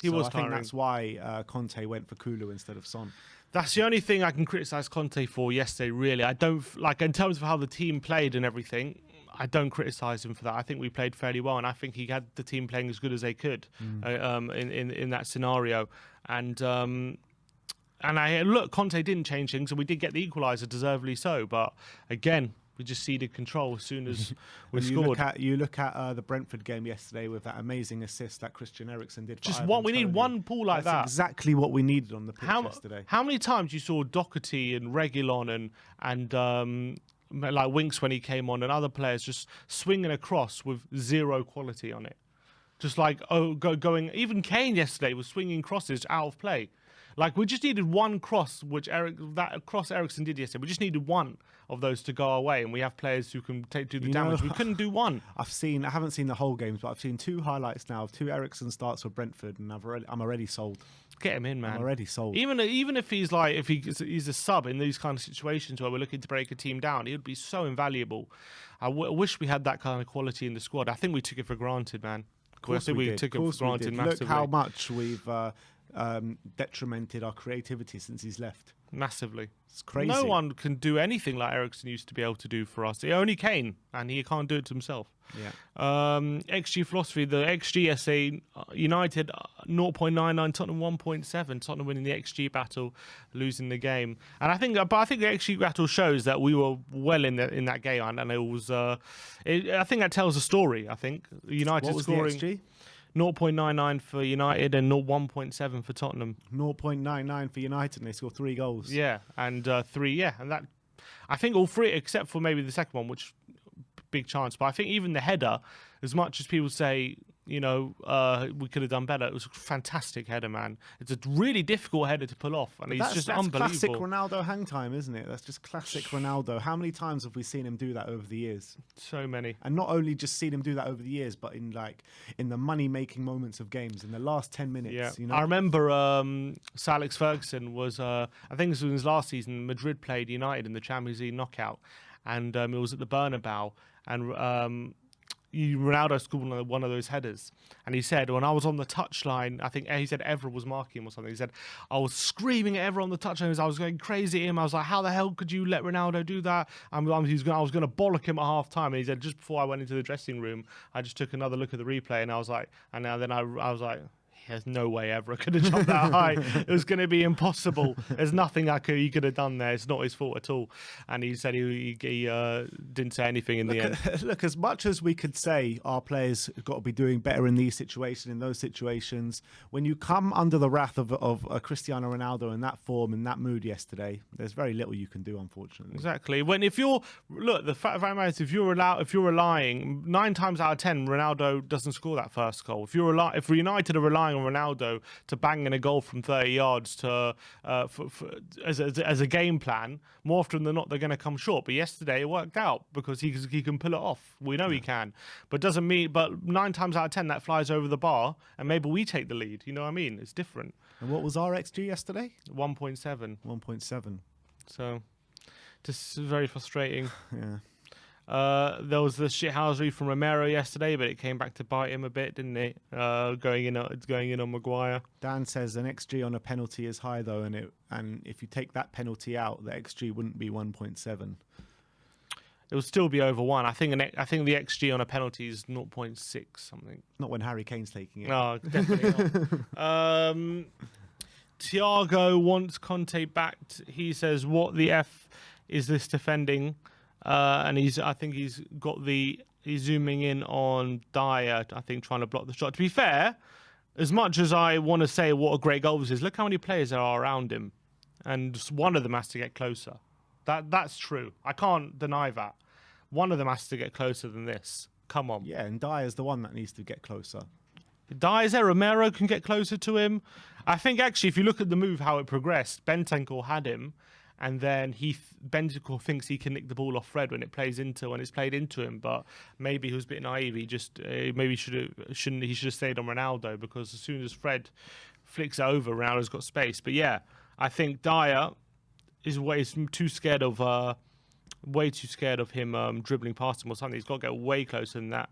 I think that's why Conte went for Kulu instead of Son. That's the only thing I can criticise Conte for yesterday, really. I don't, like, in terms of how the team played and everything, I don't criticise him for that. I think we played fairly well, and I think he had the team playing as good as they could in that scenario. And look, Conte didn't change things, and we did get the equaliser, deservedly so. But again, we just ceded control as soon as we scored. You look at the Brentford game yesterday with that amazing assist that Christian Eriksen did. Just one. We need one ball like that. That's exactly what we needed on the pitch yesterday. How many times you saw Doherty and Reguilon and like Winks when he came on, and other players just swinging across with zero quality on it, just like going. Even Kane yesterday was swinging crosses out of play. Like, we just needed one cross, that cross Eriksen did yesterday. We just needed one of those to go away, and we have players who can do the damage. We couldn't do one. I haven't seen the whole games, but I've seen 2 highlights now of 2 Eriksen starts for Brentford, and I'm already sold. Get him in, man. I'm already sold. Even if he's a sub in these kind of situations where we're looking to break a team down, he would be so invaluable. I wish we had that kind of quality in the squad. I think we took it for granted, man. Of course we took it for granted massively. Look how much we've detrimented our creativity since he's left. Massively. It's crazy. No one can do anything like Eriksen used to be able to do for us. Only Kane, and he can't do it to himself. Yeah. XG philosophy, the XG essay, United 0.99, Tottenham 1.7. Tottenham winning the XG battle, losing the game. And I think the XG battle shows that we were well in that game, and it was. I think that tells a story. I think United what was scoring. The XG? 0.99 for United and 1.7 for Tottenham. 0.99 for United, and they scored 3 goals. Yeah, and 3, yeah. And that, I think all 3, except for maybe the second one, which big chance. But I think even the header, as much as people say, we could have done better, it was a fantastic header, man. It's a really difficult header to pull off, and he's just unbelievable. That's classic Ronaldo hang time, isn't it? That's just classic Ronaldo. How many times have we seen him do that over the years? So many. And not only just seen him do that over the years, but in the money-making moments of games, in the last 10 minutes. Yeah. I remember Sir Alex Ferguson was, I think this was his last season, Madrid played United in the Champions League knockout, and it was at the Bernabeu, and Ronaldo scored one of those headers, and he said, when I was on the touchline, I think he said Evra was marking him or something. He said, I was screaming at Evra on the touchline. I was going crazy at him. I was like, how the hell could you let Ronaldo do that? I was going to bollock him at half time. And he said, just before I went into the dressing room, I just took another look at the replay, and I was like, I was like, there's no way Evra could have jumped that high. It was going to be impossible. There's nothing he could have done there. It's not his fault at all. And he said he didn't say anything in the end. Look, as much as we could say our players have got to be doing better in these situations, in those situations, when you come under the wrath of Cristiano Ronaldo in that form, in that mood yesterday, there's very little you can do, unfortunately. Exactly. The fact of the matter is, if you're relying 9 times out of 10, Ronaldo doesn't score that first goal. If United are relying on Ronaldo to bang in a goal from 30 yards to as a game plan, more often than not they're going to come short. But yesterday it worked out because he can pull it off. We know he can, but 9 times out of 10 that flies over the bar, and maybe we take the lead. You know what I mean? It's different. And what was our XG yesterday? 1.7. 1.7. So, just very frustrating. Yeah. There was the shithousery from Romero yesterday, but it came back to bite him a bit, didn't it? Going in on Maguire. Dan says an XG on a penalty is high though, and if you take that penalty out, the XG wouldn't be 1.7. It would still be over 1. I think the XG on a penalty is 0.6 something. Not when Harry Kane's taking it. No, definitely not. Thiago wants Conte backed. He says, "What the f is this defending?" And he's zooming in on Dyer. I think trying to block the shot. To be fair, as much as I want to say what a great goal this is, look how many players there are around him, and one of them has to get closer. That's true. I can't deny that. One of them has to get closer than this. Come on. Yeah, and Dyer's the one that needs to get closer. Dyer's there. Romero can get closer to him. I think actually, if you look at the move, how it progressed, Bentancur had him, and then Bentancur thinks he can nick the ball off Fred when it's played into him. But maybe he was a bit naive. He just maybe he should have stayed on Ronaldo, because as soon as Fred flicks it over, Ronaldo's got space. But yeah, I think Dyer is way too scared of him dribbling past him or something. He's got to get way closer than that.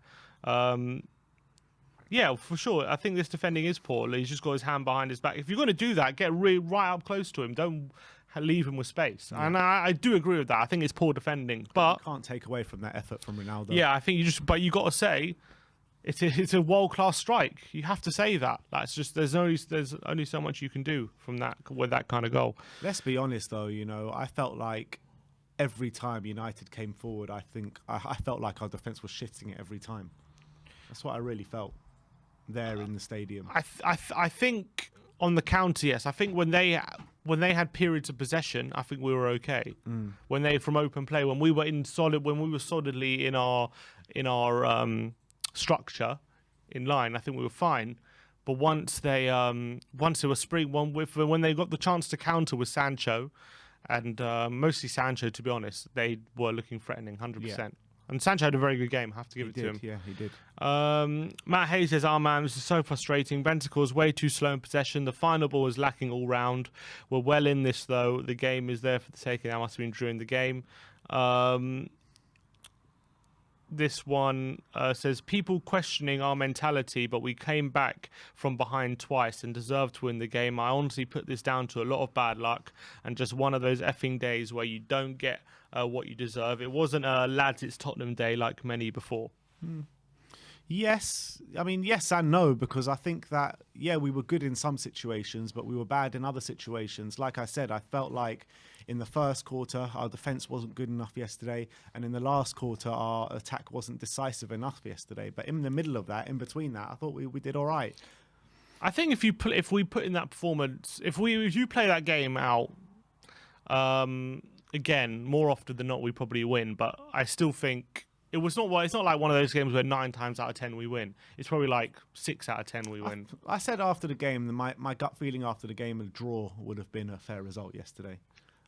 Yeah, for sure. I think this defending is poor. He's just got his hand behind his back. If you're going to do that, get right up close to him. Don't leave him with space. Yeah. And I do agree with that. I think it's poor defending, but you can't take away from that effort from Ronaldo. Yeah, I think you got to say it's a world-class strike. You have to say that. That's just there's only so much you can do from that with that kind of goal. Let's be honest, though. I felt like every time United came forward, I felt like our defence was shitting it every time. That's what I really felt there in the stadium. I think on the counter, yes. I think when they had periods of possession, I think we were okay. When they from open play, when we were solidly in our structure in line, I think we were fine. But when they got the chance to counter with Sancho, and mostly Sancho, to be honest, they were looking threatening, 100%. Yeah. And Sancho had a very good game, I have to give it to him. Yeah, he did. Matt Hayes says, man, this is so frustrating. Bentancur's way too slow in possession. The final ball was lacking all round. We're well in this, though. The game is there for the taking. That must have been during the game. This one says, people questioning our mentality, but we came back from behind twice and deserved to win the game. I honestly put this down to a lot of bad luck and just one of those effing days where you don't get what you deserve. It wasn't a lads, it's Tottenham day like many before. Yes. I mean, yes and no, because I think that, yeah, we were good in some situations, but we were bad in other situations. Like I said, I felt like in the first quarter, our defence wasn't good enough yesterday. And in the last quarter, our attack wasn't decisive enough yesterday. But in the middle of that, in between that, I thought we did all right. I think if we put in that performance, if you play that game out, again, more often than not, we probably win. But I still think it's not like one of those games where 9 times out of 10 we win. It's probably like 6 out of 10 we win. I said after the game, my gut feeling after the game, a draw would have been a fair result yesterday.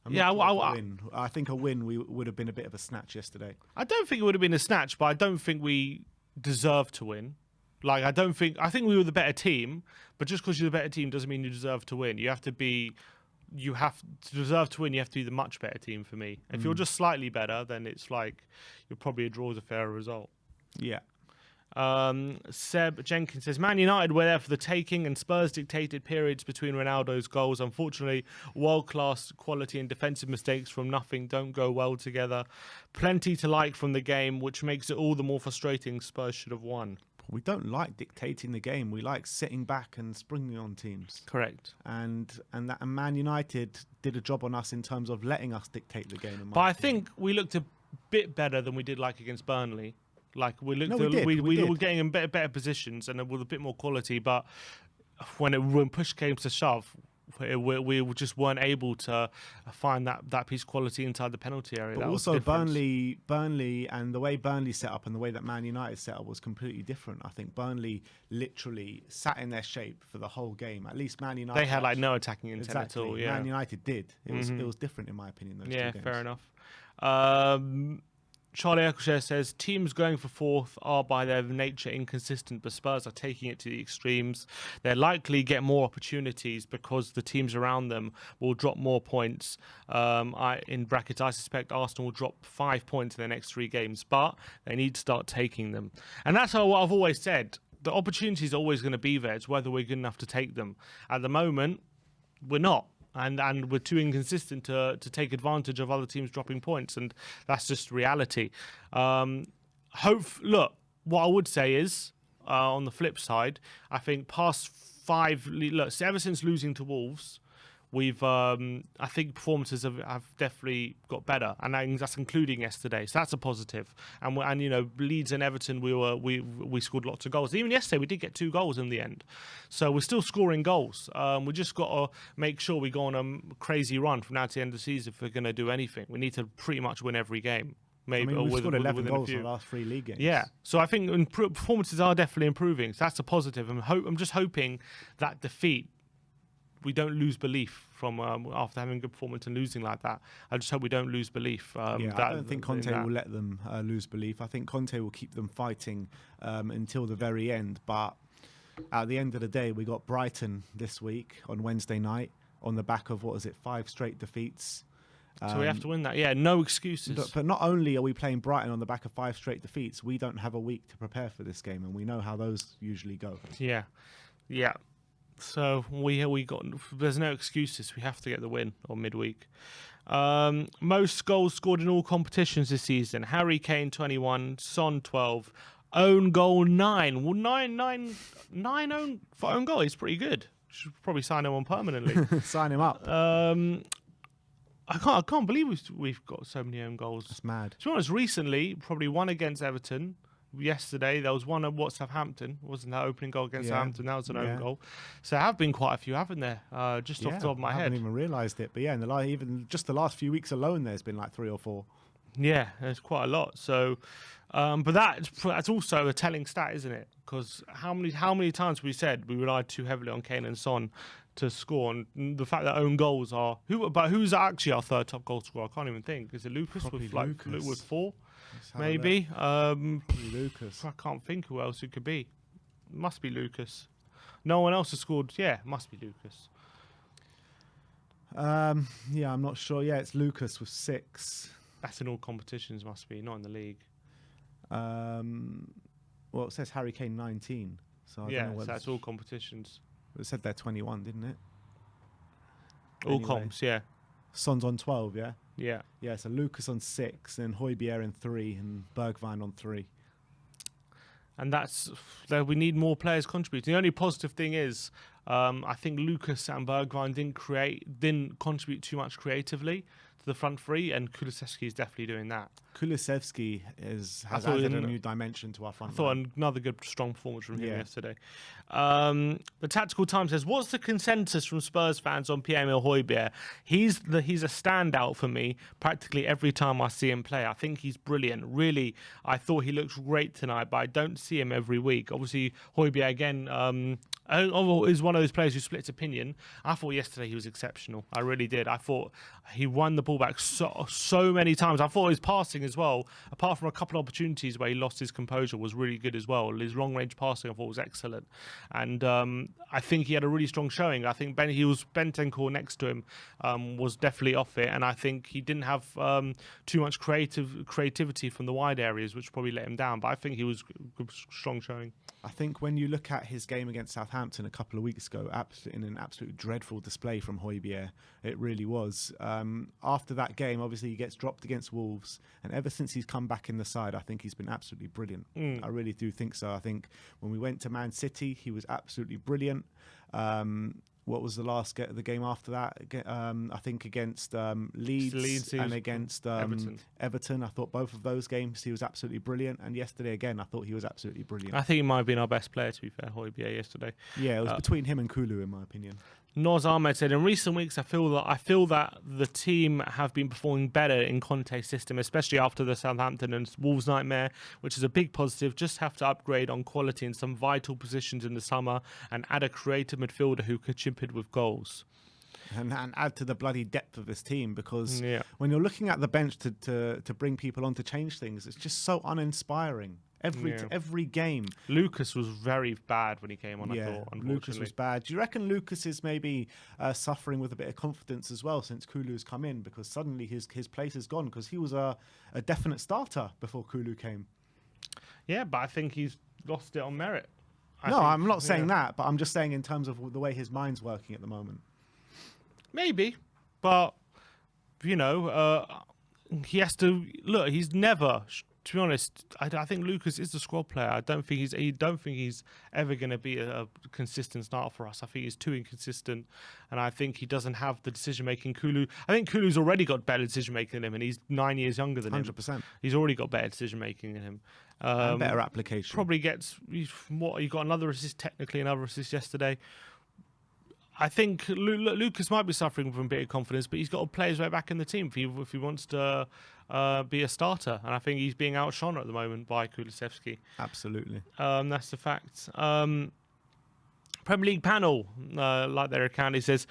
I think a win would have been a bit of a snatch yesterday. I don't think it would have been a snatch, but I don't think we deserved to win. I think we were the better team, but just because you're the better team doesn't mean you deserve to win. You have to deserve to win. You have to be the much better team for me. If you're just slightly better, then it's like you're probably a draw is a fairer result. Yeah. Seb Jenkins says, Man United were there for the taking and Spurs dictated periods between Ronaldo's goals. Unfortunately, world-class quality and defensive mistakes from nothing don't go well together. Plenty to like from the game, which makes it all the more frustrating. Spurs should have won. We don't like dictating the game. We like sitting back and springing on teams. Correct. And Man United did a job on us in terms of letting us dictate the game. But I think we looked a bit better than we did against Burnley. We were getting in better positions and with a bit more quality. But when push came to shove, we just weren't able to find that piece of quality inside the penalty area. But that also was Burnley and the way Burnley set up and the way that Man United set up was completely different. I think Burnley literally sat in their shape for the whole game. At least Man United. They had no attacking intent at all. Yeah. Man United did. It was different in my opinion. Those two games. Fair enough. Charlie Eccleshare says, teams going for fourth are by their nature inconsistent, but Spurs are taking it to the extremes. They'll likely get more opportunities because the teams around them will drop more points. In brackets, I suspect Arsenal will drop 5 points in their next 3 games, but they need to start taking them. And that's what I've always said. The opportunity is always going to be there. It's whether we're good enough to take them. At the moment, we're not. And we're too inconsistent to take advantage of other teams dropping points, and that's just reality. Look, what I would say is, on the flip side, I think past 5, ever since losing to Wolves, we've I think performances have definitely got better, and that's including yesterday. So that's a positive. And you know, Leeds and Everton, we scored lots of goals. Even yesterday, we did get 2 goals in the end. So we're still scoring goals. We just got to make sure we go on a crazy run from now to the end of the season if we're going to do anything. We need to pretty much win every game. Maybe we've scored 11 goals in the last 3 league games. Yeah, so I think performances are definitely improving. So that's a positive. I'm just hoping that defeat, we don't lose belief from after having a good performance and losing like that. I just hope we don't lose belief. I don't think Conte will let them lose belief. I think Conte will keep them fighting until the very end. But at the end of the day, we got Brighton this week on Wednesday night on the back of, 5 straight defeats. So we have to win that. Yeah, no excuses. But not only are we playing Brighton on the back of 5 straight defeats, we don't have a week to prepare for this game, and we know how those usually go. Yeah. So there's no excuses. We have to get the win on midweek. Most goals scored in all competitions this season: Harry Kane 21, Son 12, own goal 9. Well, nine for own goal is pretty good. Should probably sign him on permanently. Sign him up. I can't believe we've got so many own goals. That's mad. To be honest, recently, probably one against Everton. Yesterday, there was one at Southampton. Wasn't that opening goal against Southampton? That was an own goal. So there have been quite a few, haven't there? Just off the top of my head. I haven't even realised it. But yeah, even just the last few weeks alone, there's been like 3 or 4. Yeah, there's quite a lot. So, but that's also a telling stat, isn't it? Because how many times we said we relied too heavily on Kane and Son to score, and the fact that own goals are who's actually our 3rd top goal scorer? I can't even think. Is it Lucas with 4? Maybe. Lucas. I can't think who else it could be. Must be Lucas. No one else has scored. Yeah, must be Lucas. Yeah, I'm not sure. Yeah, it's Lucas with 6. That's in all competitions, must be, not in the league. Well, it says Harry Kane 19. So I don't know so that's all competitions. It said they're 21, didn't it? All comps, yeah. Son's on 12, yeah? Yeah. Yeah, so Lucas on 6, then Højbjerg in 3, and Bergwijn on 3. And we need more players contributing. The only positive thing is, I think Lucas and Bergwijn didn't contribute too much creatively to the front 3, and Kulusevski is definitely doing that. Kulusevski has added a new dimension to our front line. I thought another good, strong performance from him yesterday. The Tactical Time says, what's the consensus from Spurs fans on Pierre-Emile Højbjerg? He's a standout for me practically every time I see him play. I think he's brilliant. Really, I thought he looked great tonight, but I don't see him every week. Obviously, Højbjerg, again, is one of those players who splits opinion. I thought yesterday he was exceptional. I really did. I thought he won the ball back so many times. I thought his passing as well, apart from a couple of opportunities where he lost his composure, was really good as well. His long-range passing I thought was excellent. And I think he had a really strong showing. I think Bentancur next to him was definitely off it, and I think he didn't have too much creativity from the wide areas, which probably let him down. But I think he was good, strong showing. I think when you look at his game against Southampton a couple of weeks ago, in an absolute dreadful display from Højbjerg, it really was. After that game, obviously he gets dropped against Wolves, and ever since he's come back in the side, I think he's been absolutely brilliant. I really do think so. I think when we went to Man City, he was absolutely brilliant. What was the game after that? I think against Leeds and against Everton. I thought both of those games he was absolutely brilliant. And yesterday again, I thought he was absolutely brilliant. I think he might have been our best player, to be fair, Højbjerg, yesterday. Yeah, it was between him and Kulu, in my opinion. Noz Ahmed said, in recent weeks, I feel that the team have been performing better in Conte's system, especially after the Southampton and Wolves nightmare, which is a big positive. Just have to upgrade on quality in some vital positions in the summer and add a creative midfielder who could chip in with goals. and add to the bloody depth of this team, because Yeah. when you're looking at the bench to bring people on to change things, it's just so uninspiring. Every game. Lucas was very bad when he came on, I thought, unfortunately. Lucas was bad. Do you reckon Lucas is maybe suffering with a bit of confidence as well since Kulu's come in, because suddenly his place is gone, because he was a definite starter before Kulu came? Yeah, but I think he's lost it on merit. I'm not saying that, but I'm just saying in terms of the way his mind's working at the moment. Maybe, but, you know, he has to... Look, he's never... To be honest, I think Lucas is a squad player. I don't think he's ever going to be a consistent starter for us. I think he's too inconsistent, and I think he doesn't have the decision making. I think Kulu's already got better decision making than him, and he's 9 years younger than him. 100%. He's already got better decision making than him. And better application. Probably gets he got another assist, technically another assist yesterday. I think Lucas might be suffering from a bit of confidence, but he's got to play his way back in the team if he wants to be a starter. And I think he's being outshone at the moment by Kulusevski. Absolutely. That's the fact. Premier League panel, like their account, it says,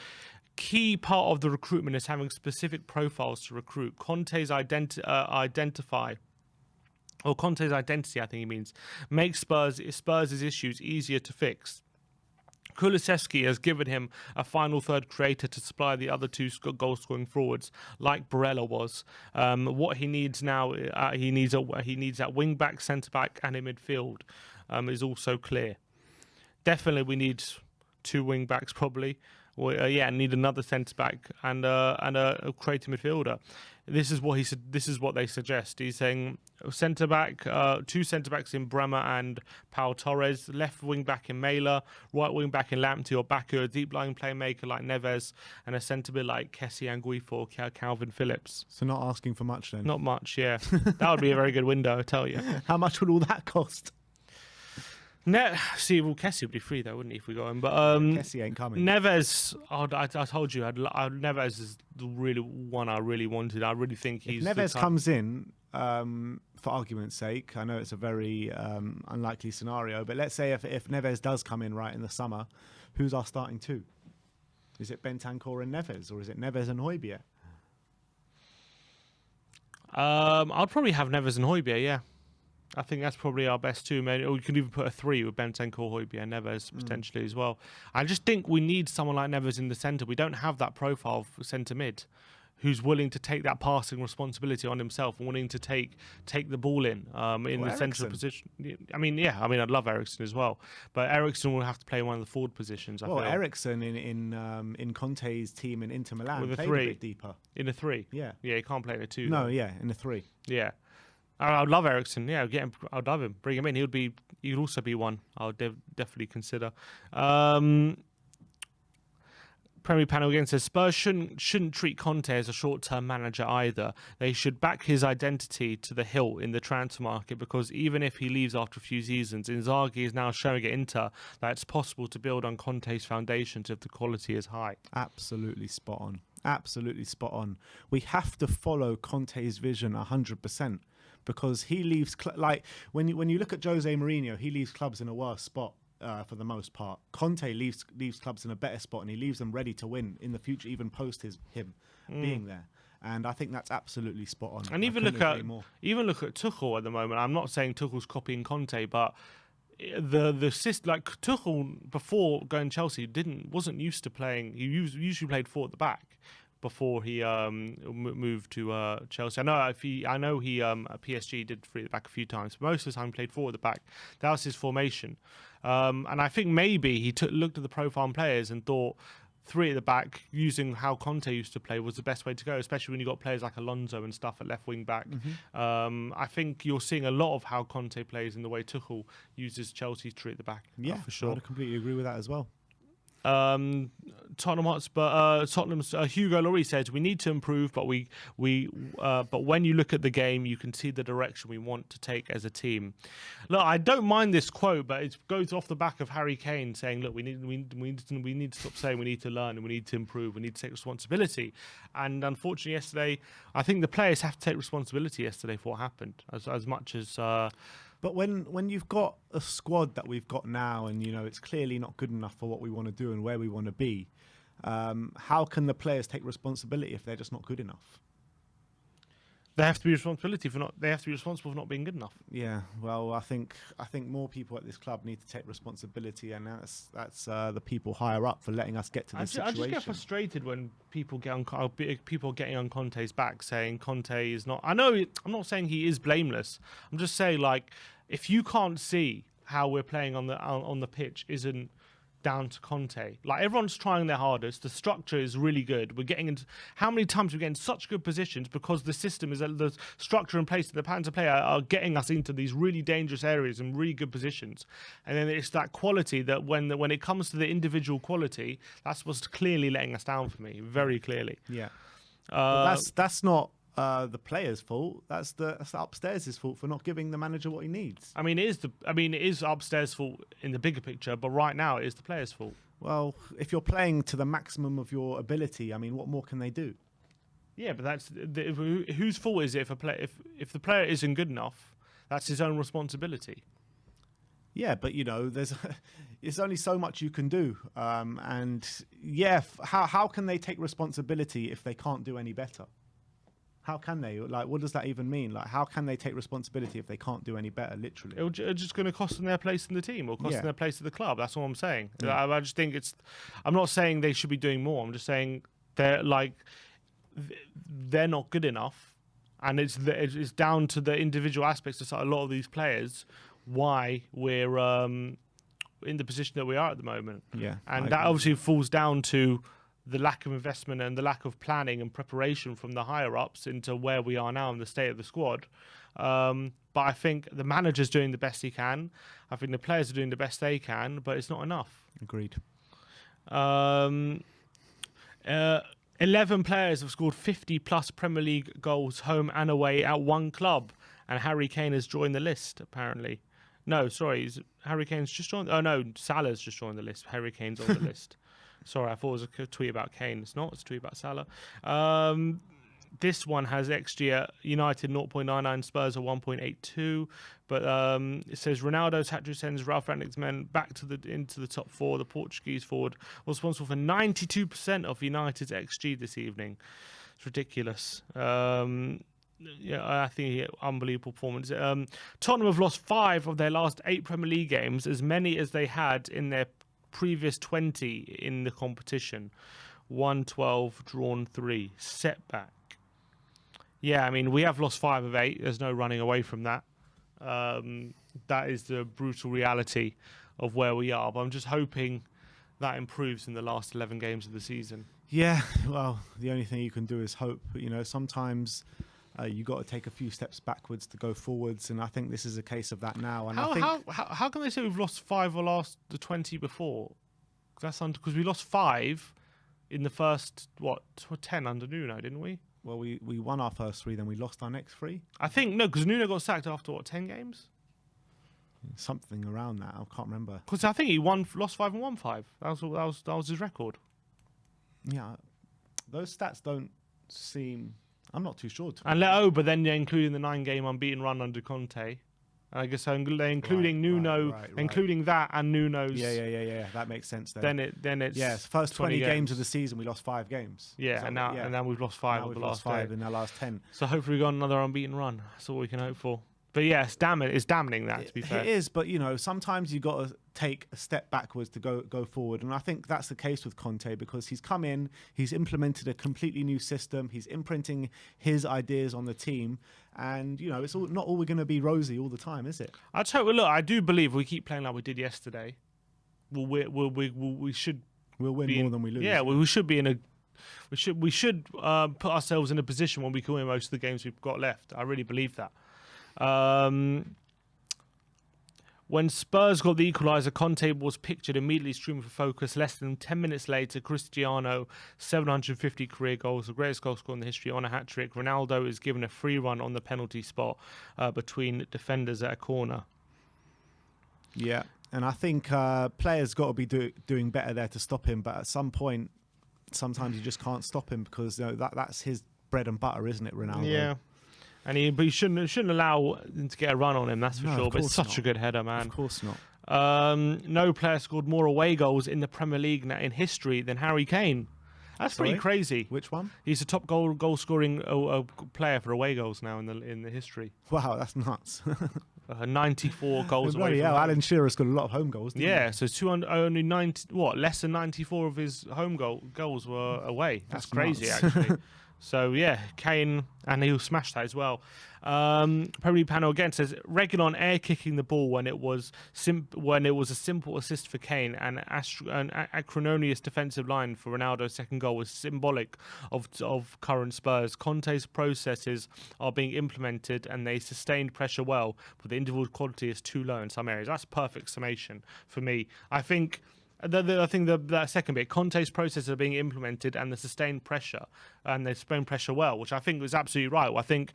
key part of the recruitment is having specific profiles to recruit. Conte's identity, I think he means, makes Spurs' issues easier to fix. Kulusevski has given him a final third creator to supply the other two goal-scoring forwards, like Barella was. What he needs now, he needs that wing-back, centre-back, and in midfield is also clear. Definitely, we need 2 wing-backs probably. Need another centre-back and a creative midfielder. This is what he said. This is what they suggest. He's saying centre-back, 2 centre-backs in Bremer and Pau Torres, left wing-back in Mela, right wing-back in Lamptey or Baku, a deep-lying playmaker like Neves, and a centre-back like Kessie Anguissa or Calvin Phillips. So not asking for much then? Not much, yeah. That would be a very good window, I tell you. How much would all that cost? Kessie would be free though, wouldn't he, if we got him? But Kessie ain't coming. Neves, I told you, Neves is the really one I really wanted. I really think he's. If Neves comes in, for argument's sake, I know it's a very unlikely scenario, but let's say if Neves does come in right in the summer, who's our starting 2? Is it Bentancur and Neves, or is it Neves and Højbjerg? I'd probably have Neves and Højbjerg, yeah. I think that's probably our best 2, maybe. Or we could even put a 3 with Bentancur, Højbjerg, and Neves potentially as well. I just think we need someone like Neves in the centre. We don't have that profile for centre mid who's willing to take that passing responsibility on himself and willing to take the ball in the central position. I'd love Eriksen as well, but Eriksen will have to play one of the forward positions. I feel. Eriksen in Conte's team in Inter Milan with a played 3 a bit deeper. In a 3, yeah, he can't play in a 2. No, though. yeah, in a 3. Yeah. I'd love Eriksen. Yeah, get him. I'd love him. Bring him in. He'd also be one I would definitely consider. Premier panel again says Spurs shouldn't treat Conte as a short-term manager either. They should back his identity to the hilt in the transfer market, because even if he leaves after a few seasons, Inzaghi is now showing at Inter that it's possible to build on Conte's foundations if the quality is high. Absolutely spot on. Absolutely spot on. We have to follow Conte's vision 100%, because he leaves when you look at Jose Mourinho, he leaves clubs in a worse spot. For the most part, Conte leaves clubs in a better spot, and he leaves them ready to win in the future, even post him being there. And I think that's absolutely spot on. And even look at Tuchel at the moment. I'm not saying Tuchel's copying Conte, but the system, like Tuchel before going to Chelsea wasn't used to playing. He usually played 4 at the back before he moved to Chelsea. I know he at PSG did 3 at the back a few times, but most of the time he played 4 at the back. That was his formation. And I think maybe he looked at the profile players and thought 3 at the back, using how Conte used to play, was the best way to go, especially when you got players like Alonso and stuff at left wing back. I think you're seeing a lot of how Conte plays in the way Tuchel uses Chelsea's 3 at the back. Yeah, for sure. I completely agree with that as well. Tottenham's Hugo Lloris says we need to improve, but but when you look at the game, you can see the direction we want to take as a team. Look, I don't mind this quote, but it goes off the back of Harry Kane saying, "Look, we need to stop saying we need to learn and we need to improve. We need to take responsibility." And unfortunately, yesterday, I think the players have to take responsibility yesterday for what happened, as much as. But when you've got a squad that we've got now, and it's clearly not good enough for what we want to do and where we want to be, how can the players take responsibility if they're just not good enough? They have to be responsible for not being good enough. Yeah, well, I think more people at this club need to take responsibility, and that's the people higher up for letting us get to this situation. I just get frustrated when people people getting on Conte's back, saying Conte is not. I'm not saying he is blameless. I'm just saying, like, if you can't see how we're playing on the pitch isn't down to Conte. Like, everyone's trying their hardest. The structure is really good. We're getting into how many times we're getting such good positions because the system is the structure in place. The patterns of play are getting us into these really dangerous areas and really good positions. And then it's that quality that when it comes to the individual quality, that's what's clearly letting us down for me, very clearly. Yeah, but that's not the player's fault. That's the upstairs' fault for not giving the manager what he needs. I mean, it is upstairs' fault in the bigger picture, but right now it is the player's fault. Well, if you're playing to the maximum of your ability, I mean, what more can they do? Yeah, but that's whose fault is it if the player isn't good enough? That's his own responsibility. Yeah, but there's only so much you can do, and yeah, how can they take responsibility if they can't do any better? How can they? Like, what does that even mean? Like, how can they take responsibility if they can't do any better, literally? It's just going to cost them their place in the team or cost them their place at the club. That's all I'm saying. Yeah. I just think I'm not saying they should be doing more. I'm just saying they're not good enough. And it's down to the individual aspects of a lot of these players why we're in the position that we are at the moment. Yeah. And that obviously falls down to the lack of investment and the lack of planning and preparation from the higher ups into where we are now in the state of the squad. But I think the manager's doing the best he can. I think the players are doing the best they can, but it's not enough. Agreed. 11 players have scored 50-plus Premier League goals home and away at one club, and Harry Kane has joined the list, apparently. No, sorry, Harry Kane's just joined... Oh, no, Salah's just joined the list. Harry Kane's on the list. Sorry, I thought it was a tweet about Kane. It's not. It's a tweet about Salah. This one has XG at United 0.99, Spurs are 1.82. But it says Ronaldo's hat-trick sends Ralph Rangnick's men back into the top four. The Portuguese forward was responsible for 92% of United's XG this evening. It's ridiculous. I think unbelievable performance. Tottenham have lost 5 of their last 8 Premier League games, as many as they had in their previous 20 in the competition. 1-12, drawn 3. Setback. Yeah, I mean, we have lost 5 of 8. There's no running away from that. That is the brutal reality of where we are. But I'm just hoping that improves in the last 11 games of the season. Yeah, well, the only thing you can do is hope. Sometimes you got to take a few steps backwards to go forwards, and I think this is a case of that now. And how can they say we've lost 5 or lost the 20 before? Because we lost 5 in the first 10 under Nuno, didn't we? Well, we won our first 3, then we lost our next 3. I think no, because Nuno got sacked after 10 games. Something around that. I can't remember. Because I think he lost 5 and won 5. That was his record. Yeah, those stats don't seem. I'm not too sure. But then they're including the 9-game unbeaten run under Conte. And I guess they're including Nuno, including that and Nuno's. Yeah. That makes sense. Then it's first 20 games of the season we lost 5 games. Yeah, and now we've lost 5 of the last 5 in our last 10. So hopefully we got another unbeaten run. That's all we can hope for. But yeah, it's damning that, to be fair. It is, but sometimes you got to take a step backwards to go forward, and I think that's the case with Conte because he's come in, he's implemented a completely new system, he's imprinting his ideas on the team, and it's not all we're going to be rosy all the time, is it? I do believe we keep playing like we did yesterday. We should. We'll win more than we lose. Yeah, we should be in a. We should put ourselves in a position where we can win most of the games we've got left. I really believe that. When Spurs got the equaliser, Conte was pictured immediately streaming for focus. Less than 10 minutes later, Cristiano, 750 career goals, the greatest goal scorer in the history on a hat-trick. Ronaldo is given a free run on the penalty spot between defenders at a corner. Yeah, and I think players got to be doing better there to stop him, but at some point, sometimes you just can't stop him because that's his bread and butter, isn't it, Ronaldo? Yeah. But you shouldn't allow him to get a run on him, that's for sure. But it's such a good header, man. Of course not. No player scored more away goals in the Premier League in history than Harry Kane. That's pretty Sorry? crazy. Which one? He's the top goal scoring player for away goals now in the history. Wow, that's nuts. 94 goals away Bloody from hell, home. Alan Shearer scored a lot of home goals, didn't Yeah, so 200, only 90, less than 94 of his home goals were away. That's crazy, nuts. actually. So yeah, Kane, and he'll smash that as well. Premier League panel again says Reguilon air kicking the ball when it was a simple assist for Kane, and an acrimonious defensive line for Ronaldo's second goal was symbolic of current Spurs. Conte's processes are being implemented and they sustained pressure well, but the individual quality is too low in some areas. That's a perfect summation for me. I think that second bit, Conte's processes are being implemented and the sustained pressure, and they sustained pressure well, which I think was absolutely right. I think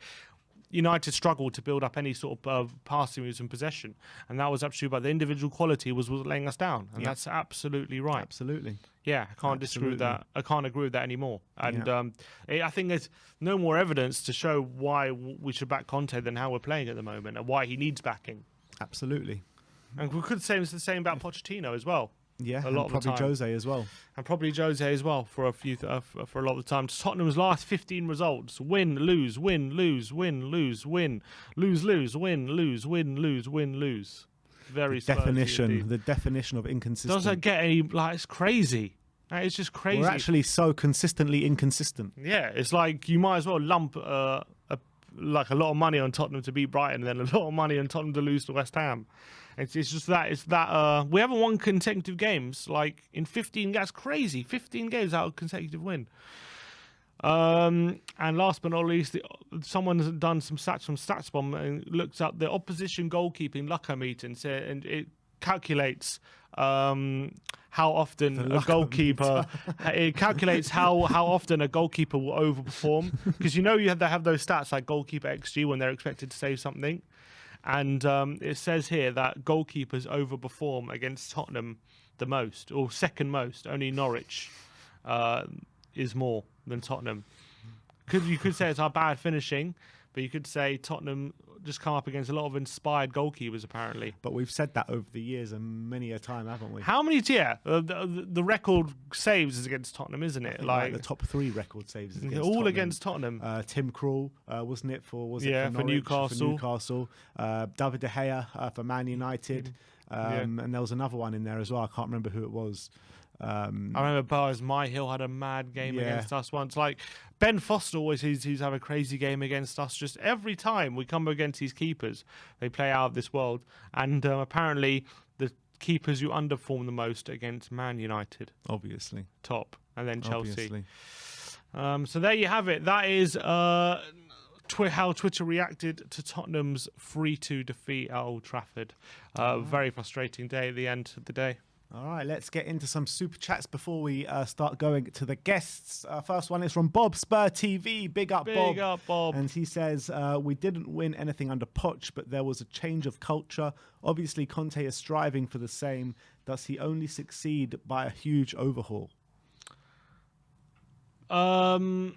United struggled to build up any sort of passing moves and possession, and that was absolutely right. The individual quality was laying us down, and that's absolutely right. Absolutely. Yeah, I can't disagree with that. I can't agree with that anymore. And I think there's no more evidence to show why we should back Conte than how we're playing at the moment, and why he needs backing. Absolutely. And we could say the same about Pochettino as well. Yeah, a lot and of the probably time. Jose as well. And probably Jose as well for a lot of the time. Tottenham's last 15 results: win, lose, win, lose, win, lose, win, lose, lose, win, lose, win, lose, win, lose. Very The definition of inconsistent. Doesn't get any it's crazy. It's just crazy. We're actually so consistently inconsistent. Yeah, it's like you might as well lump a lot of money on Tottenham to beat Brighton, and then a lot of money on Tottenham to lose to West Ham. It's just that we haven't won consecutive games like in 15. That's crazy. 15 games out of consecutive win. And last but not least, someone's done some stats from StatsBomb and looked up the opposition goalkeeping luck meter and it calculates how often a goalkeeper it calculates how often a goalkeeper will overperform, because you have to have those stats like goalkeeper XG when they're expected to save something. And it says here that goalkeepers overperform against Tottenham the most, or second most. Only Norwich is more than Tottenham. You could say it's our bad finishing, but you could say Tottenham just come up against a lot of inspired goalkeepers, apparently. But we've said that over the years and many a time, haven't we? How many? Yeah, the record saves is against Tottenham, isn't it? Like the top 3 record saves is against all Tottenham. against Tottenham. Tim Krul, wasn't it? For Norwich, Newcastle. For Newcastle. David De Gea for Man United. And there was another one in there as well. I can't remember who it was. I remember Bars Myhill had a mad game against us once. Like Ben Foster always he's have a crazy game against us. Just every time we come against these keepers, they play out of this world. And apparently the keepers who underperform the most against Man United, obviously top, and then Chelsea. Obviously. So there you have it. That is how Twitter reacted to Tottenham's 3-2 defeat at Old Trafford. Very frustrating day at the end of the day. All right, let's get into some super chats before we start going to the guests. First one is from Bob Spur TV. Big up, Bob. Big up, Bob. And he says, we didn't win anything under Poch, but there was a change of culture. Obviously, Conte is striving for the same. Does he only succeed by a huge overhaul? Well,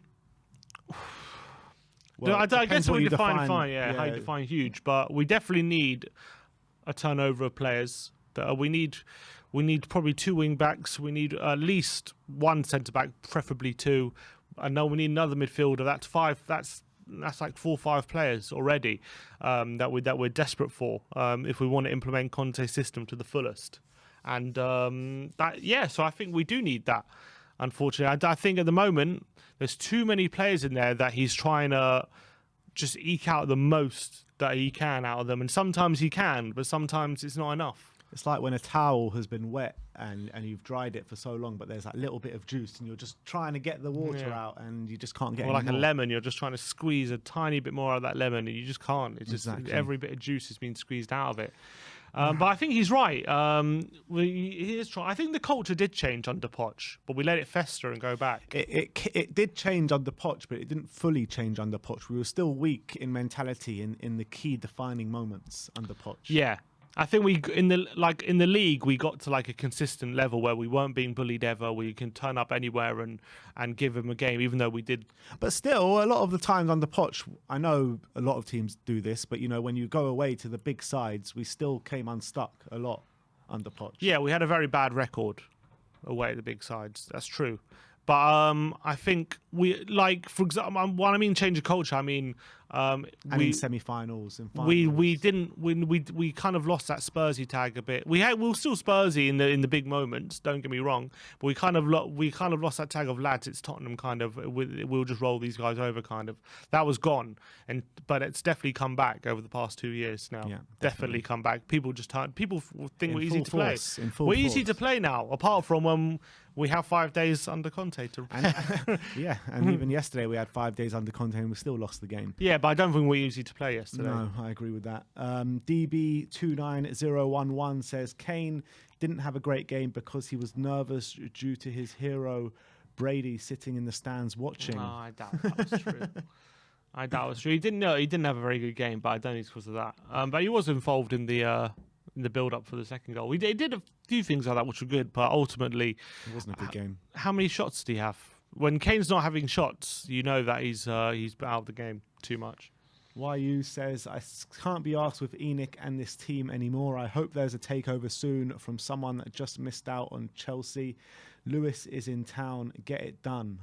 I guess we define how you define huge, but we definitely need a turnover of players. We need probably 2 wing backs. We need at least 1 centre back, preferably 2. I know we need another midfielder. That's 5. That's like 4 or 5 players already that we're desperate for if we want to implement Conte's system to the fullest. And so I think we do need that. Unfortunately, I think at the moment there's too many players in there that he's trying to just eke out the most that he can out of them, and sometimes he can, but sometimes it's not enough. It's like when a towel has been wet and you've dried it for so long, but there's that little bit of juice and you're just trying to get the water out and you just can't get Or like more. a lemon, you're just trying to squeeze a tiny bit more out of that lemon and you just can't. It's just every bit of juice has been squeezed out of it. But I think he's right. He is trying. I think the culture did change under Poch, but we let it fester and go back. It did change under Poch, but it didn't fully change under Poch. We were still weak in mentality in the key defining moments under Poch. Yeah. I think in the league we got to like a consistent level where we weren't being bullied ever. We can turn up anywhere and give them a game, even though we did. But still, a lot of the times under Poch, I know a lot of teams do this, but when you go away to the big sides, we still came unstuck a lot. under Poch. Yeah, we had a very bad record away at the big sides. That's true. But I think we, like, for example, when I mean change of culture, I mean And in semi-finals and finals. we didn't win. We kind of lost that Spursy tag a bit. We were still Spursy in the big moments. Don't get me wrong, but we kind of lost that tag of lads. It's Tottenham kind of. We'll just roll these guys over kind of. That was gone, but it's definitely come back over the past 2 years now. Yeah, definitely come back. People think In we're easy full to play. force, in full We're easy to force. play now, apart from when we have 5 days under Conte to. Yeah, and even yesterday we had 5 days under Conte and we still lost the game. Yeah, but I don't think we're easy to play yesterday. No, I agree with that. DB29011 says Kane didn't have a great game because he was nervous due to his hero Brady sitting in the stands watching. No, I doubt that was true. I doubt it was true. He didn't have a very good game, but I don't think it's because of that. But he was involved in the build-up for the second goal. He did a few things like that, which were good, but ultimately, It wasn't a good game. how many shots did he have? When Kane's not having shots, you know that he's out of the game too much. YU says, I can't be asked with Enoch and this team anymore. I hope there's a takeover soon from someone that just missed out on Chelsea. Lewis is in town. Get it done.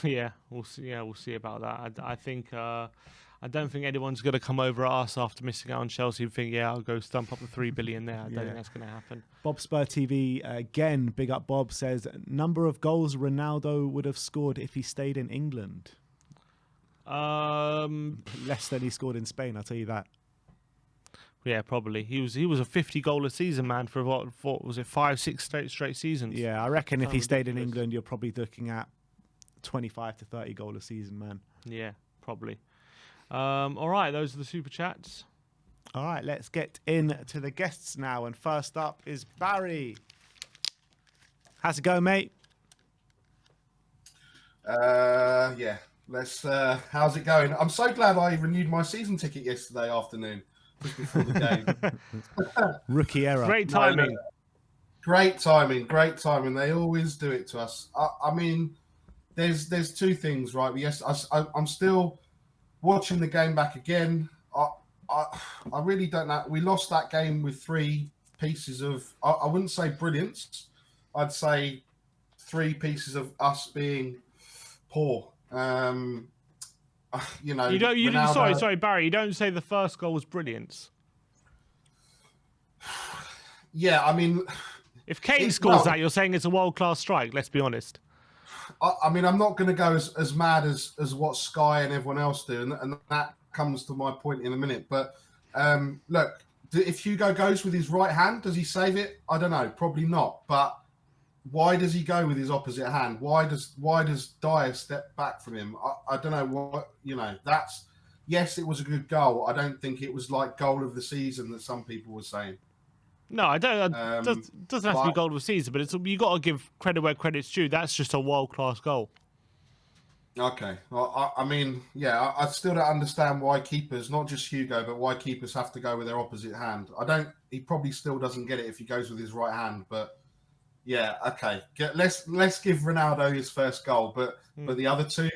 Yeah, we'll see. Yeah, we'll see about that. I think I don't think anyone's going to come over at us after missing out on Chelsea and think, yeah, I'll go stump up the 3 billion there. I don't think that's going to happen. Bob Spur TV, again, big up Bob, says, number of goals Ronaldo would have scored if he stayed in England. Less than he scored in Spain, I'll tell you that. Yeah, probably. He was a 50-goal a season man for what was it, 5-6 straight seasons? Yeah, I reckon if he Sounds stayed in ridiculous. England, you're probably looking at 25 to 30 goal a season, man. Yeah, probably. All right, those are the super chats. All right, let's get into the guests now. And first up is Barry. How's it going, mate? Yeah. Let's. How's it going? I'm so glad I renewed my season ticket yesterday afternoon, just before the game. Rookie error. Great timing. Great timing. Great timing. They always do it to us. I mean, there's two things, right? Yes, I'm still watching the game back again. I really don't know. We lost that game with 3 pieces of. I wouldn't say brilliance. I'd say 3 pieces of us being poor. You know, Sorry, Barry. You don't say the first goal was brilliance. Yeah, I mean, If Kane scores that, you're saying it's a world-class strike. Let's be honest. I mean, I'm not going to go as mad as what Sky and everyone else do, and that comes to my point in a minute. But look, if Hugo goes with his right hand, does he save it? I don't know, probably not. But why does he go with his opposite hand? Why does Dyer step back from him? I don't know what, you know. That's, yes, it was a good goal. I don't think it was like goal of the season that some people were saying. No, I don't. Doesn't have to be goal of the season, but you got to give credit where credit's due. That's just a world-class goal. Okay. Well, I mean, yeah, I still don't understand why keepers, not just Hugo, but why keepers have to go with their opposite hand. He probably still doesn't get it if he goes with his right hand, but yeah, okay. Let's give Ronaldo his first goal, but the other two,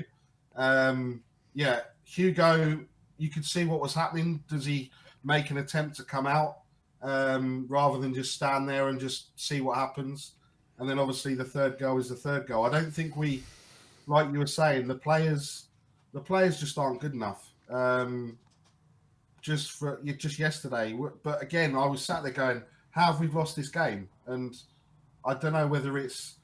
yeah, Hugo, you could see what was happening. Does he make an attempt to come out rather than just stand there and just see what happens? And then obviously the third goal is the third goal. I don't think we, like you were saying, the players just aren't good enough. Just yesterday, but again, I was sat there going, "How have we lost this game?" And I don't know whether it's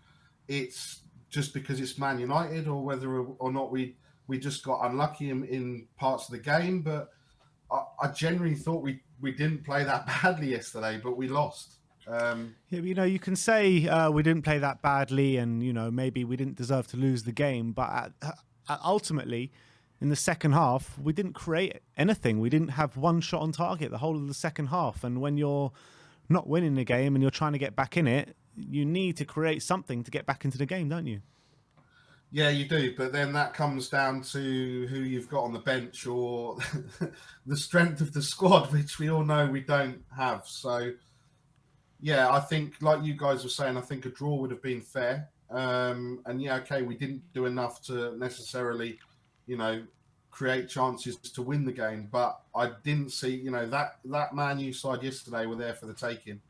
just because it's Man United or whether or not we just got unlucky in parts of the game. But I genuinely thought we didn't play that badly yesterday, but we lost. Yeah, you know, you can say we didn't play that badly and, you know, maybe we didn't deserve to lose the game. But ultimately, in the second half, we didn't create anything. We didn't have one shot on target the whole of the second half. And when you're not winning the game and you're trying to get back in it, you need to create something to get back into the game, don't you? Yeah, you do. But then that comes down to who you've got on the bench or the strength of the squad, which we all know we don't have. So, yeah, I think, like you guys were saying, I think a draw would have been fair. And yeah, okay, we didn't do enough to necessarily, you know, create chances to win the game. But I didn't see, you know, that Man U side yesterday were there for the taking.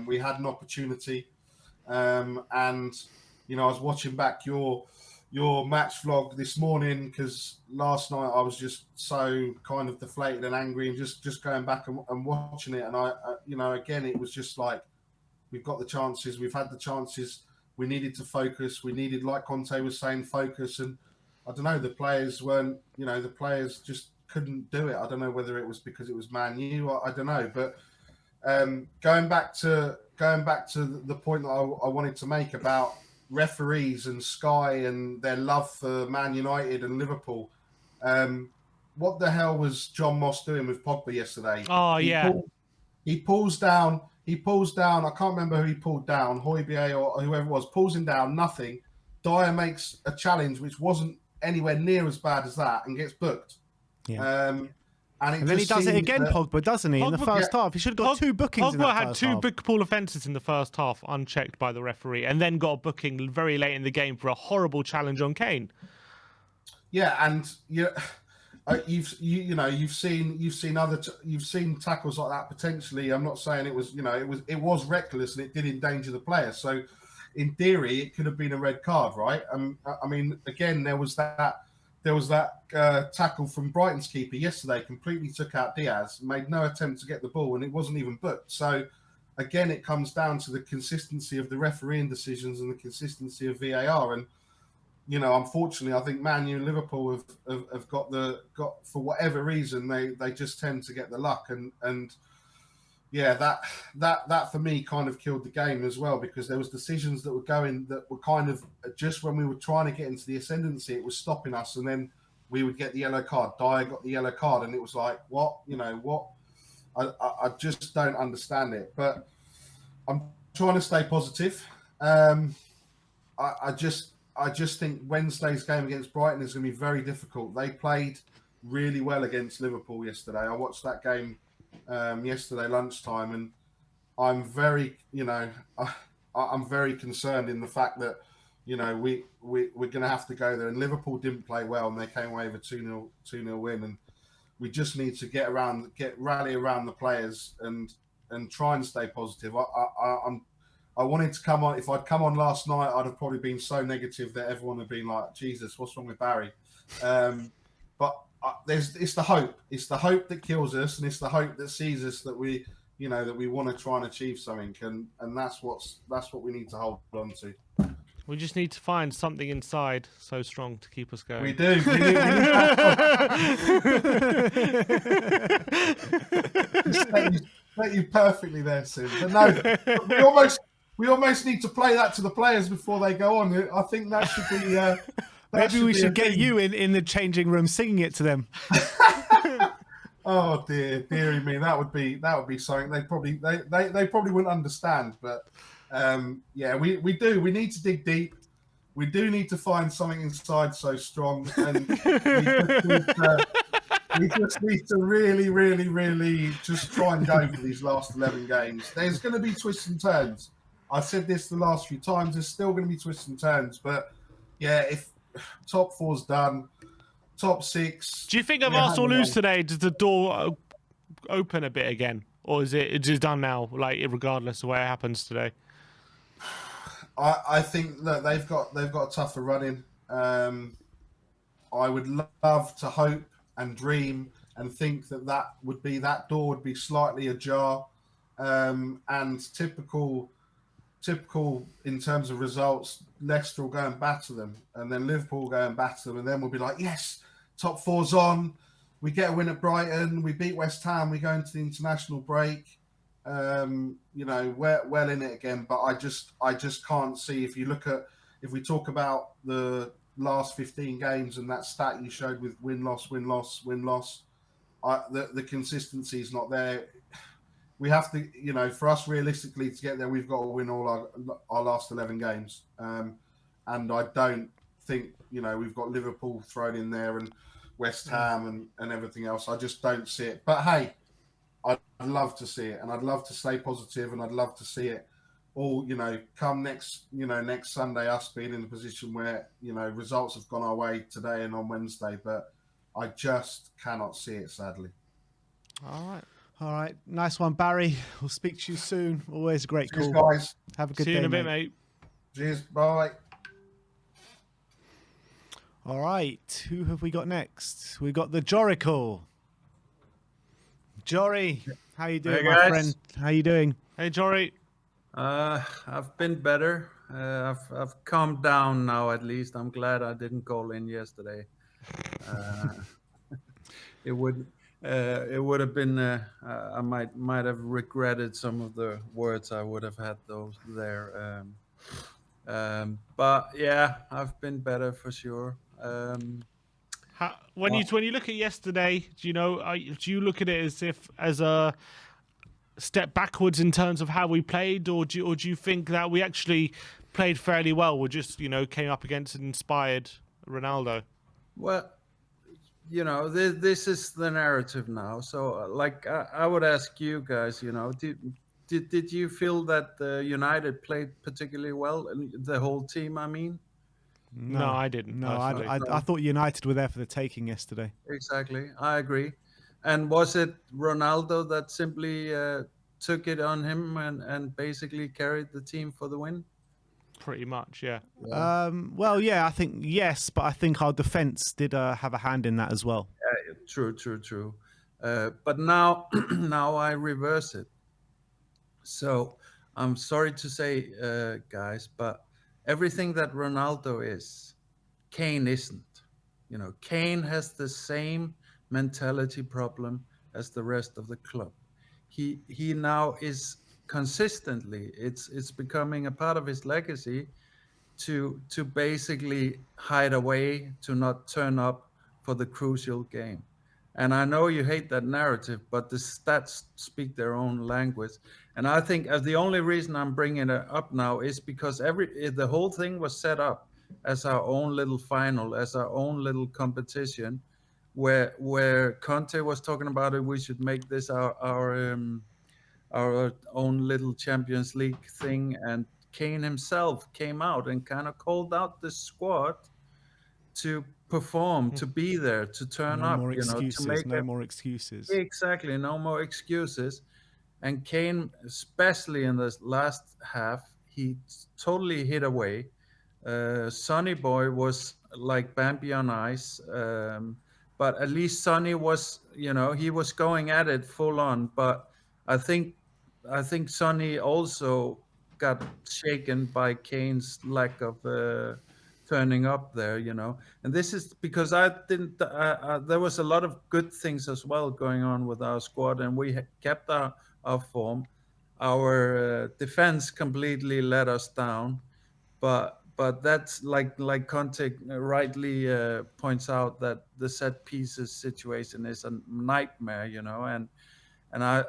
We had an opportunity, and you know, I was watching back your match vlog this morning because last night I was just so kind of deflated and angry, and just going back and watching it, and I you know, again, it was just like, we've got the chances, we've had the chances, we needed to focus, we needed, like Conte was saying, focus, and I don't know, the players weren't, you know, the players just couldn't do it. I don't know whether it was because it was Man U, I don't know, but going back to the point that I wanted to make about referees and Sky and their love for Man United and Liverpool. What the hell was John Moss doing with Pogba yesterday? Oh, yeah. He pulls down. I can't remember who he pulled down, Højbjerg or whoever it was, pulls him down, nothing. Dyer makes a challenge which wasn't anywhere near as bad as that and gets booked. Yeah. And then he just does it seems again, that- Pogba, doesn't he? In the Pogba- first half, he should have got 2 bookings. in Pogba that had first 2 half. big ball offences in the first half, unchecked by the referee, and then got a booking very late in the game for a horrible challenge on Kane. Yeah, and you've seen tackles like that potentially. I'm not saying it was, you know, it was reckless and it did endanger the player. So in theory, it could have been a red card, right? I mean, again, there was that tackle from Brighton's keeper yesterday, completely took out Diaz, made no attempt to get the ball, and it wasn't even booked. So again, it comes down to the consistency of the refereeing decisions and the consistency of VAR. And you know, unfortunately, I think Man U and Liverpool have got for whatever reason they just tend to get the luck, and yeah, that for me kind of killed the game as well, because there was decisions that were going that were kind of just when we were trying to get into the ascendancy, it was stopping us, and then we would get the yellow card. Dyer got the yellow card, and it was like, what, you know, what? I just don't understand it, but I'm trying to stay positive. I just think Wednesday's game against Brighton is going to be very difficult. They played really well against Liverpool yesterday. I watched that game yesterday lunchtime, and I'm very, you know, I'm very concerned in the fact that, you know, we're going to have to go there. And Liverpool didn't play well, and they came away with a 2-0 win. And we just need to rally around the players and try and stay positive. I wanted to come on. If I'd come on last night, I'd have probably been so negative that everyone would have been like, Jesus, what's wrong with Barry? But it's the hope. It's the hope that kills us, and it's the hope that sees us that we, you know, that we want to try and achieve something, and that's what we need to hold on to. We just need to find something inside so strong to keep us going. We do. We need set you perfectly there, Sim. But no, we almost need to play that to the players before they go on. I think that should be. Maybe we should get you in the changing room singing it to them. Oh dearie me, that would be something they probably wouldn't understand. But yeah, we need to dig deep. We do need to find something inside so strong, and we just need to really, really, really just try and go for these last 11 games. There's going to be twists and turns. I said this the last few times. There's still going to be twists and turns, but yeah, if top 4's done, top 6. Do you think if Arsenal lose today, does the door open a bit again, or is it just done now? Like, regardless of where it happens today. I think that they've got a tougher run in. I would love to hope and dream and think that door would be slightly ajar, and typical in terms of results, Leicester will go and batter them, and then Liverpool will go and batter them, and then we'll be like, yes, top 4's on. We get a win at Brighton. We beat West Ham. We go into the international break. You know, we're well in it again. But I just can't see. If we talk about the last 15 games and that stat you showed with win-loss, the consistency is not there. We have to, you know, for us realistically to get there, we've got to win all our last 11 games. And I don't think, you know, we've got Liverpool thrown in there and West Ham and everything else. I just don't see it. But hey, I'd love to see it, and I'd love to stay positive, and I'd love to see it all, you know, come next Sunday, us being in a position where, you know, results have gone our way today and on Wednesday. But I just cannot see it, sadly. All right. Nice one, Barry. We'll speak to you soon. Always a great Cheers, call. guys. Have a good See day, you in a bit, mate. mate. Cheers. Bye. All right. Who have we got next? We got the Jorical. Jory, how you doing, Hey, my guys. friend? How you doing? Hey, Jory. I've been better. I've calmed down now. At least I'm glad I didn't call in yesterday. It would have been. I might have regretted some of the words I would have had those there. But yeah, I've been better for sure. When you look at yesterday, do you look at it as a step backwards in terms of how we played, or do you think that we actually played fairly well? We just came up against an inspired Ronaldo. Well, this is the narrative now. So, like, I would ask you guys, did you feel that United played particularly well, and the whole team? I mean, No, I didn't. No, I thought United were there for the taking yesterday. exactly. I agree. And was it Ronaldo that simply took it on him and basically carried the team for the win? Pretty much, yeah. Well, yeah, I think yes, but I think our defence did have a hand in that as well. True. But now, now I reverse it. So I'm sorry to say, guys, but everything that Ronaldo is, Kane isn't. Kane has the same mentality problem as the rest of the club. He now is consistently. It's becoming a part of his legacy to basically hide away, to not turn up for the crucial game. And I know you hate that narrative, but the stats speak their own language. And I think the only reason I'm bringing it up now is because the whole thing was set up as our own little final, as our own little competition, where Conte was talking about it. We should make this our own little Champions League thing, and Kane himself came out and kind of called out the squad to perform, to be there, to turn No up, more excuses. to make No more excuses. Exactly, no more excuses. And Kane, especially in the last half, he totally hid away. Sonny Boy was like Bambi on ice, but at least Sonny was, he was going at it full on. But I think Sonny also got shaken by Kane's lack of turning up there, And this is because I didn't. There was a lot of good things as well going on with our squad, and we kept our form. Our defense completely let us down, but that's like Conte rightly points out, that the set pieces situation is a nightmare, and I,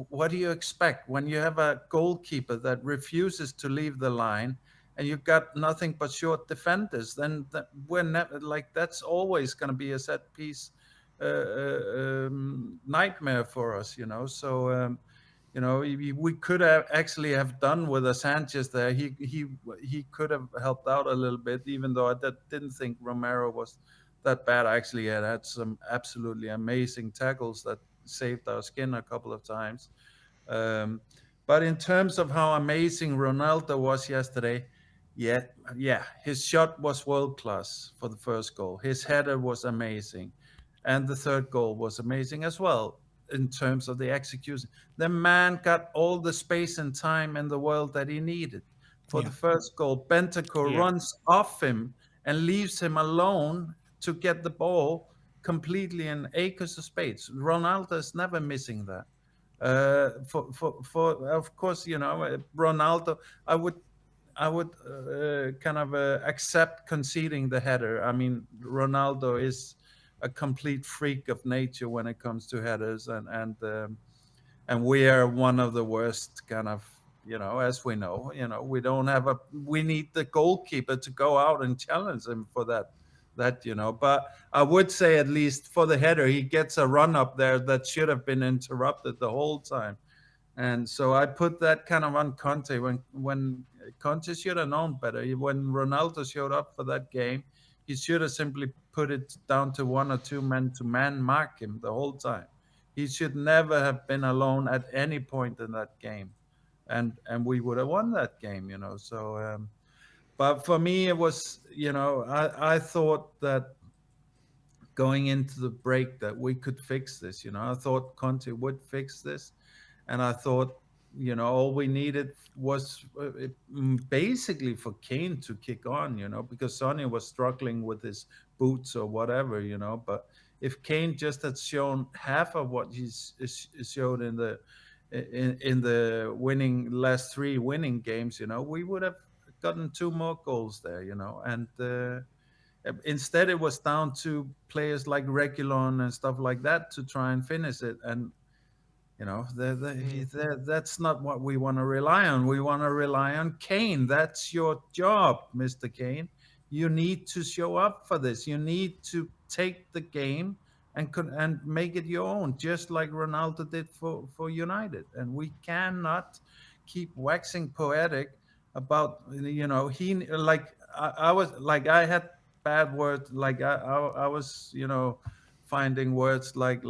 what do you expect when you have a goalkeeper that refuses to leave the line, and you've got nothing but short defenders? Then we're never like, that's always going to be a set piece nightmare for us, So we could have actually have done with a Sanchez there. He could have helped out a little bit, even though I didn't think Romero was that bad. Actually, had some absolutely amazing tackles that saved our skin a couple of times. But in terms of how amazing Ronaldo was yesterday, yeah, his shot was world class for the first goal. His header was amazing, and the third goal was amazing as well in terms of the execution. The man got all the space and time in the world that he needed for the first goal. Bentancur runs off him and leaves him alone to get the ball completely in acres of space. Ronaldo is never missing that. For of course, Ronaldo, I would kind of accept conceding the header. I mean, Ronaldo is a complete freak of nature when it comes to headers, and we are one of the worst, kind of, as we know. We need the goalkeeper to go out and challenge him for that. But I would say, at least for the header, he gets a run up there that should have been interrupted the whole time. And so I put that kind of on Conte, when Conte should have known better. When Ronaldo showed up for that game, He should have simply put it down to 1 or 2 men to man mark him the whole time. He should never have been alone at any point in that game, and we would have won that game, you know. So, but for me, it was, you know, I thought that going into the break that we could fix this. You know, I thought Conte would fix this, and I thought, you know, all we needed was basically for Kane to kick on. You know, because Sonny was struggling with his boots or whatever. You know, but if Kane just had shown half of what he's showed in the winning last 3 winning games, you know, we would have gotten 2 more goals there. You know, and. Instead, it was down to players like Reguilon and stuff like that to try and finish it. And, you know, that's not what we want to rely on. We want to rely on Kane. That's your job, Mr. Kane. You need to show up for this. You need to take the game and make it your own, just like Ronaldo did for United. And we cannot keep waxing poetic about, you know, I was like, I had bad words, like I was, you know, finding words like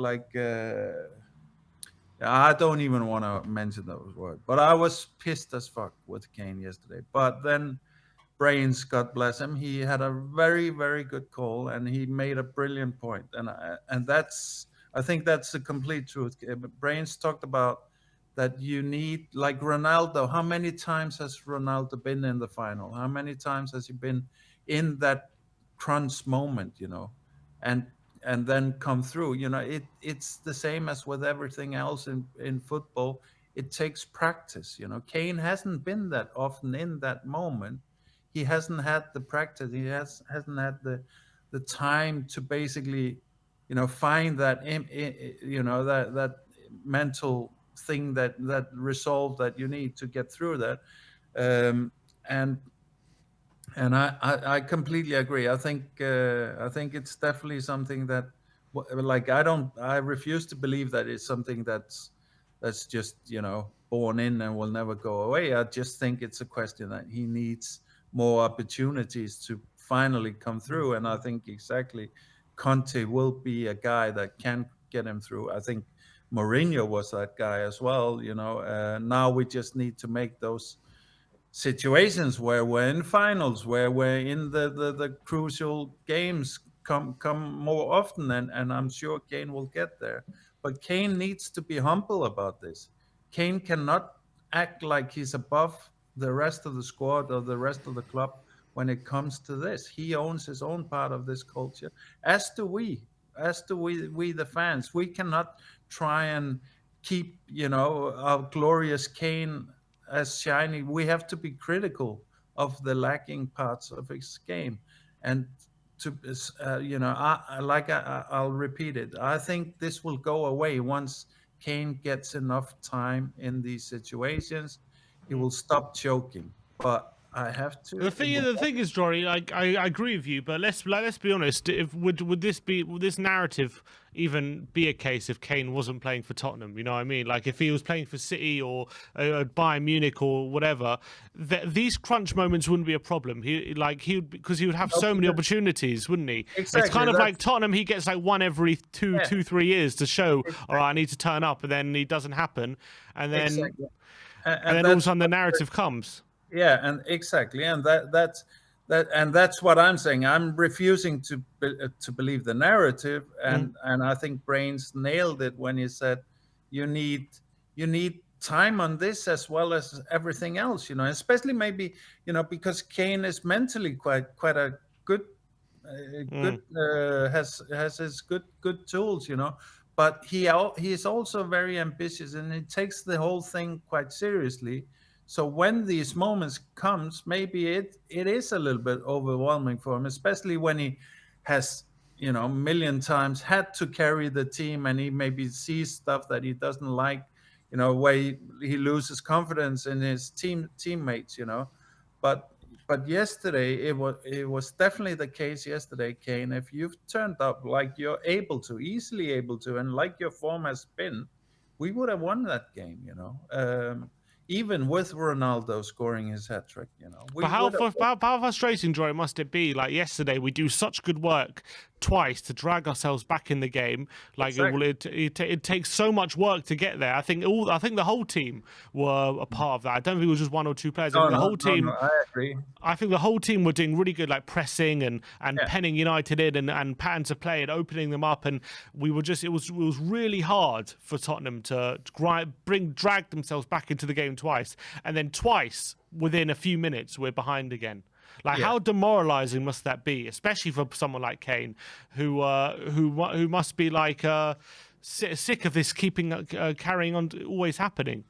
I don't even want to mention those words, but I was pissed as fuck with Kane yesterday. But then Brains, God bless him, he had a very, very good call, and he made a brilliant point. And I think that's the complete truth. Brains talked about that you need, like Ronaldo. How many times has Ronaldo been in the final? How many times has he been in that crunch moment, you know, and then come through? You know, it's the same as with everything else in football. It takes practice. You know, Kane hasn't been that often in that moment. He hasn't had the practice. He hasn't had the time to basically, you know, find that you know, that mental thing, that resolve that you need to get through that. um, and I completely agree. I think it's definitely something that, like, I refuse to believe that it's something that's just, you know, born in and will never go away. I just think it's a question that he needs more opportunities to finally come through, and I think exactly Conte will be a guy that can get him through. I think Mourinho was that guy as well. You know, now we just need to make those situations where we're in finals, where we're in the crucial games come more often, and I'm sure Kane will get there. But Kane needs to be humble about this. Kane cannot act like he's above the rest of the squad or the rest of the club when it comes to this. He owns his own part of this culture, as do we the fans. We cannot try and keep, you know, our glorious Kane as shiny. We have to be critical of the lacking parts of his game, and to you know, I'll repeat it. I think this will go away once Kane gets enough time in these situations. He will stop choking. But I have to. The thing is, Jory, like, I agree with you, but let's be honest. If would this narrative even be a case if Kane wasn't playing for Tottenham? You know what I mean? Like, if he was playing for City or Bayern Munich or whatever, these crunch moments wouldn't be a problem. Because he would have so many opportunities, wouldn't he? Exactly, it's kind of like Tottenham. He gets like one every 3 years to show, all right, I need to turn up, and then it doesn't happen, and then Exactly. and then all of a sudden the narrative comes. Yeah, and exactly, and that's what I'm saying. I'm refusing to believe the narrative, and I think Brains nailed it when he said you need time on this as well as everything else, you know, especially maybe, you know, because Kane is mentally quite a good has his good tools, you know, but he is also very ambitious, and he takes the whole thing quite seriously. So when these moments comes, maybe it is a little bit overwhelming for him, especially when he has, you know, a million times had to carry the team, and he maybe sees stuff that he doesn't like, you know, where he loses confidence in his teammates, you know. But yesterday, it was definitely the case yesterday, Kane. If you've turned up like you're easily able to, and like your form has been, we would have won that game, you know. even with Ronaldo scoring his hat trick. We But how, would have. how frustrating, Joy, must it be? Like yesterday, we do such good work twice to drag ourselves back in the game. Like Exactly. it takes so much work to get there. I think the whole team were a part of that. I don't think it was just one or two players. I think the whole team. I agree. I think the whole team were doing really good, like pressing and Yeah. penning United in and patterns of play and opening them up. And we were just it was really hard for Tottenham to drag themselves back into the game twice, and then twice within a few minutes we're behind again. Like Yeah. how demoralizing must that be, especially for someone like Kane, who must be like sick of this carrying on always happening.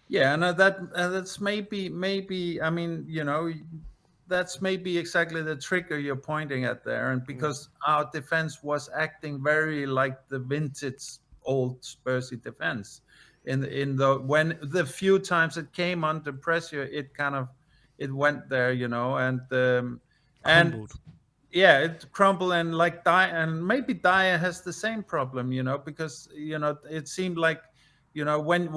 Yeah, and that's maybe. I mean, that's maybe exactly the trigger you're pointing at there, and because our defense was acting very like the vintage old Spursy defense, in when the few times it came under pressure, it went there, and Crumbled. yeah, it crumbled, and like and maybe Dyer has the same problem, because it seemed like, when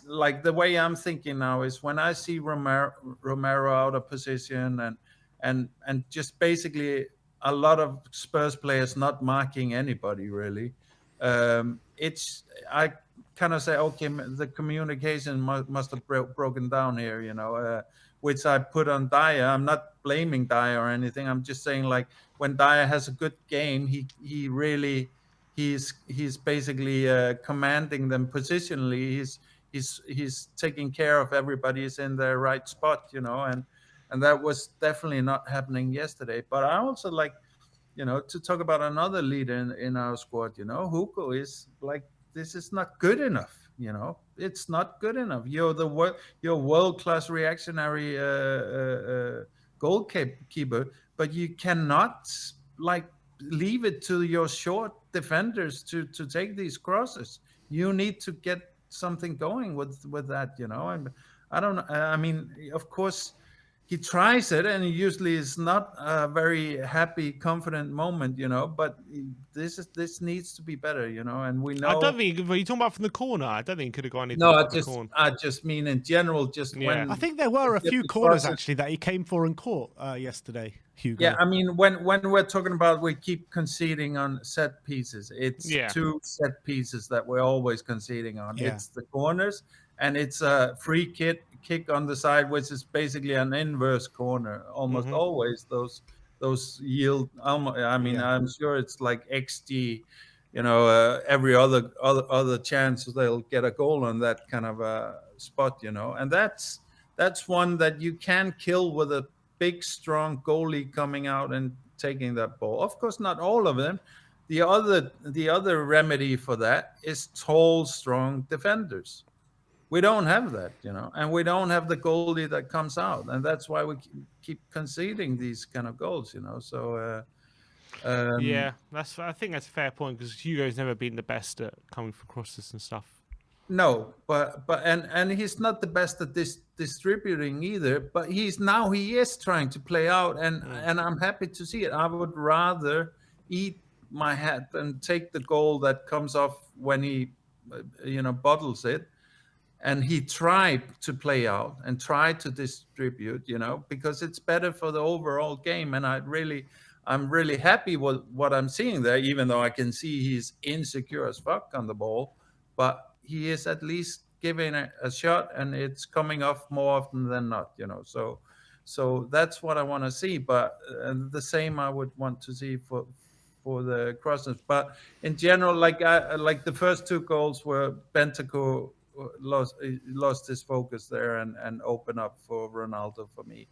like the way I'm thinking now is when I see Romero out of position and just basically a lot of Spurs players not marking anybody really. It's I kind of say, okay, the communication must have broken down here, which I put on Dyer. I'm not blaming Dyer or anything. I'm just saying, like, when Dyer has a good game, he really he's basically commanding them positionally. He's taking care of everybody. He's in the right spot, and that was definitely not happening yesterday. But I also like, to talk about another leader in our squad. Hugo is like, this is not good enough. It's not good enough. You're world-class reactionary goalkeeper, but you cannot like leave it to your short defenders to take these crosses. You need to get something going with that. And I don't know. I mean, of course, he tries it, and usually it's not a very happy, confident moment, but this needs to be better, and we know. I don't think. Are you talking about from the corner? I don't think he could have gone anything No, from the corner. I just mean in general, just Yeah. when I think there were a few corners actually that he came for and caught yesterday, Hugo. Yeah, I mean, when we're talking about we keep conceding on set pieces, it's two set pieces that we're always conceding on. Yeah. It's the corners, and it's a free kick on the side, which is basically an inverse corner. Almost always those yield. I mean, I'm sure it's like XG. Every other chance they'll get a goal on that kind of a spot. And that's one that you can kill with a big, strong goalie coming out and taking that ball. Of course, not all of them. The other remedy for that is tall, strong defenders. We don't have that, and we don't have the goalie that comes out, and that's why we keep conceding these kind of goals, So yeah, I think that's a fair point, because Hugo's never been the best at coming for crosses and stuff. No, but and he's not the best at distributing either. But he is trying to play out, and I'm happy to see it. I would rather eat my hat than take the goal that comes off when he, bottles it. And he tried to play out and try to distribute, because it's better for the overall game. And I'm really happy with what I'm seeing there, even though I can see he's insecure as fuck on the ball. But he is at least giving a shot, and it's coming off more often than not, So that's what I want to see. But the same I would want to see for the crosses. But in general, like the first two goals were Bentancur lost his focus there and opened up for Ronaldo for me,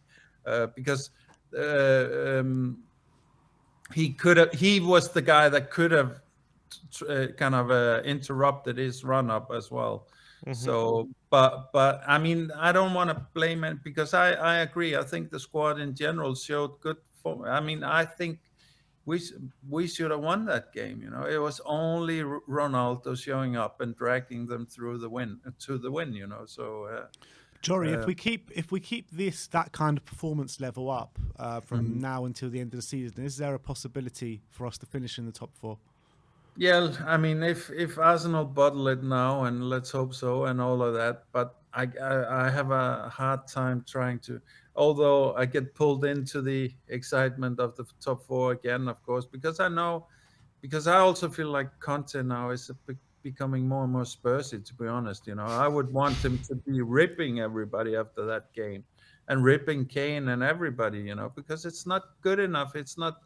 because he was the guy that could have kind of interrupted his run up as well. So, but I mean, I don't want to blame it, because I agree. I think the squad in general showed good form. I mean, I think we should have won that game. It was only Ronaldo showing up and dragging them through the win to the win. So. Jory, if we keep that kind of performance level up from now until the end of the season, is there a possibility for us to finish in the top four? Yeah, I mean, if Arsenal bottle it now, and let's hope so, and all of that, but I have a hard time trying to. Although I get pulled into the excitement of the top four again, of course, because I know, because I also feel like Conte now is becoming more and more Spursy. To be honest, I would want him to be ripping everybody after that game, and ripping Kane and everybody, because it's not good enough. It's not,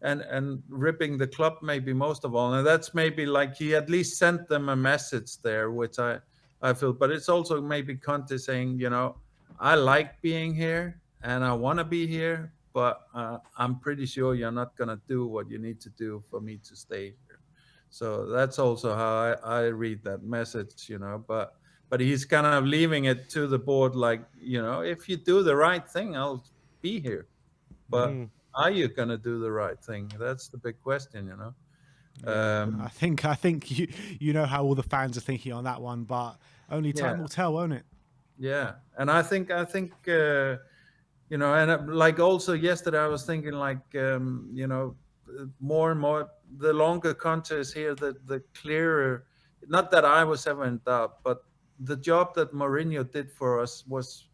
and ripping the club maybe most of all, and that's maybe like he at least sent them a message there, which I feel. But it's also maybe Conte saying, I like being here and I want to be here, but I'm pretty sure you're not going to do what you need to do for me to stay here. So that's also how I read that message, but he's kind of leaving it to the board, like, if you do the right thing, I'll be here. But are you going to do the right thing? That's the big question, Yeah, I think you know how all the fans are thinking on that one, but only time will tell, won't it? Yeah, and I think and like also yesterday I was thinking, like, more and more, the longer Conte is here, the clearer. Not that I was ever in doubt, but the job that Mourinho did for us was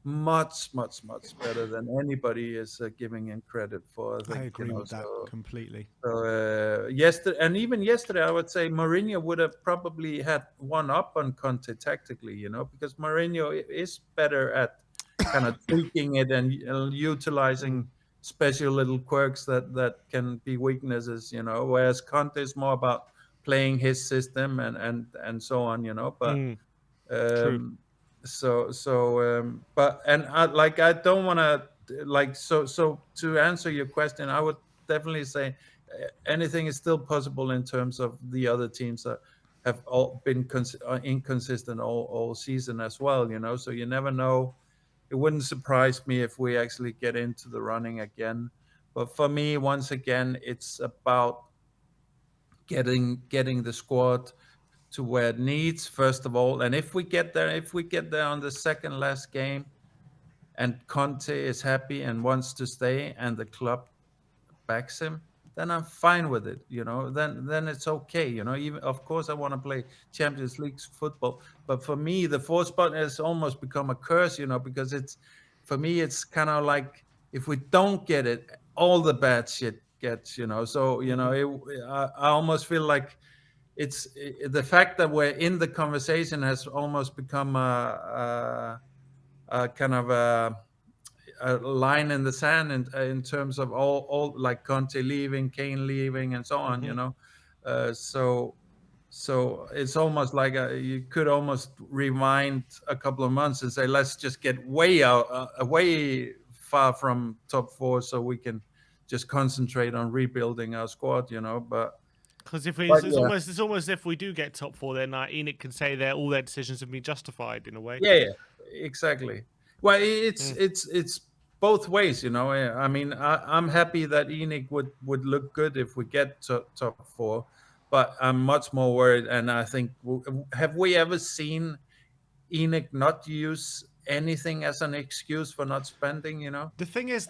much, much, much better than anybody is giving him credit for. I I think, agree with that completely. So yesterday, and even yesterday, I would say Mourinho would have probably had one up on Conte tactically, because Mourinho is better at kind of tweaking it and utilizing special little quirks that can be weaknesses, whereas Conte is more about playing his system and so on, But True. but and I don't want to, like, so to answer your question, I would definitely say anything is still possible in terms of the other teams that have all been inconsistent all season as well, so you never know. It wouldn't surprise me if we actually get into the running again, but for me, once again, it's about getting the squad to where it needs, first of all. And if we get there on the second last game and Conte is happy and wants to stay and the club backs him, then I'm fine with it. Then it's okay. Even, of course, I want to play Champions League football, but for me, the fourth spot has almost become a curse. Because for me, it's kind of like, if we don't get it, all the bad shit gets. So I almost feel like it's the fact that we're in the conversation has almost become a kind of a line in the sand in terms of all like Conte leaving, Kane leaving, and so on. So it's almost like you could almost rewind a couple of months and say, let's just get way out, way far from top four, so we can just concentrate on rebuilding our squad. But because it's almost if we do get top four, then Enoch can say that all their decisions have been justified in a way. Yeah, exactly. Well, it's both ways, I mean, I'm happy that Enoch would look good if we get to top four, but I'm much more worried. And I think, have we ever seen Enoch not use anything as an excuse for not spending? The thing is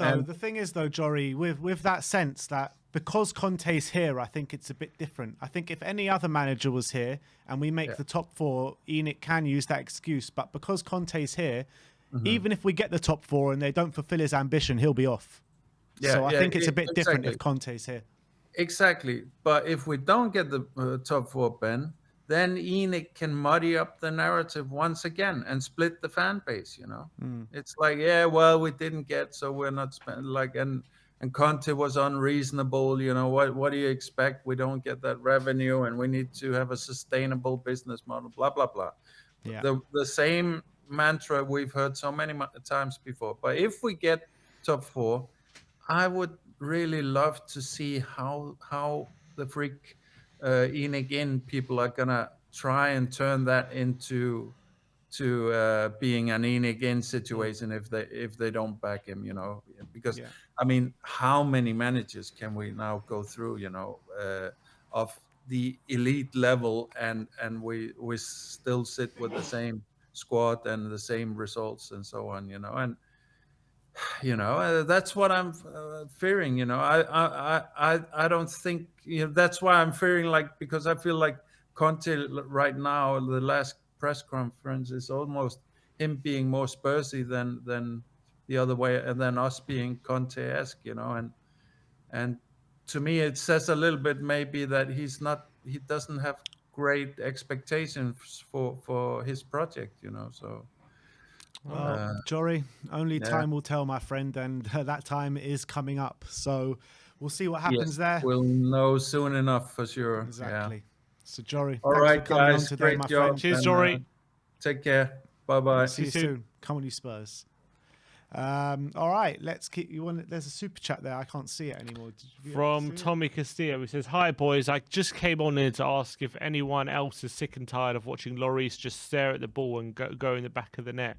though, Jory, with that sense that because Conte's here, I think it's a bit different. I think if any other manager was here and we make the top four, Enoch can use that excuse. But because Conte's here, even if we get the top four and they don't fulfill his ambition, he'll be off. So I think it's a bit different if Conte's here. Exactly. But if we don't get the top four, Ben, then Enoch can muddy up the narrative once again and split the fan base. It's like, well, we didn't get, so we're not and Conte was unreasonable. What do you expect? We don't get that revenue, and we need to have a sustainable business model. Blah blah blah. Yeah. The same mantra we've heard so many times before. But if we get top four, I would really love to see how the freak Enoch in people are gonna try and turn that into being an Enoch in situation if they don't back him, because I mean, how many managers can we now go through, of the elite level, and we still sit with the same squad and the same results and so on, and that's what I'm fearing. I don't think, that's why I'm fearing, like, because I feel like Conte right now, the last press conference is almost, him being more Spursy than the other way, and then us being Conte-esque, and to me it says a little bit maybe that he doesn't have great expectations for his project, so Well, Jory, only yeah. time will tell, my friend, and that time is coming up. So we'll see what happens Yes, there. we'll know soon enough for sure. Exactly. Yeah. So, Jory, All thanks right, for coming guys, on today, great my job. friend. Cheers, and, Jory. Take care. Bye-bye. See you soon. soon. Come on, you Spurs. All right, let's keep you on. There's a super chat there. I can't see it anymore. Did you From see it? Tommy Castillo, he says, "Hi boys, I just came on here to ask if anyone else is sick and tired of watching Lloris just stare at the ball and go in the back of the net."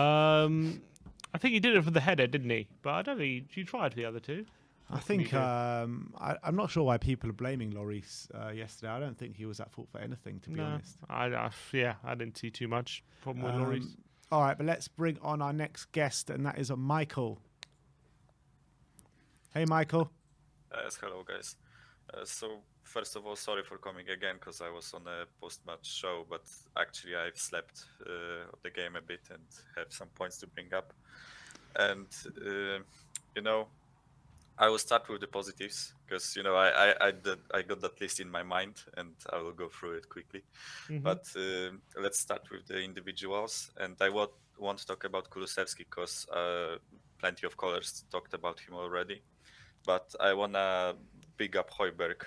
I think he did it for the header, didn't he? But I don't think he tried for the other two. I think I'm not sure why people are blaming Lloris yesterday. I don't think he was at fault for anything, to be honest. I didn't see too much problem with Lloris. All right, but let's bring on our next guest, and that is Michael. Hey, Michael. Yes, hello guys. So first of all, sorry for coming again because I was on a post-match show, but actually I've slept the game a bit and have some points to bring up. And I will start with the positives because I got that list in my mind and I will go through it quickly. Mhm. But let's start with the individuals, and I want to talk about Kulusevski because plenty of callers talked about him already. But I wanna big up Højbjerg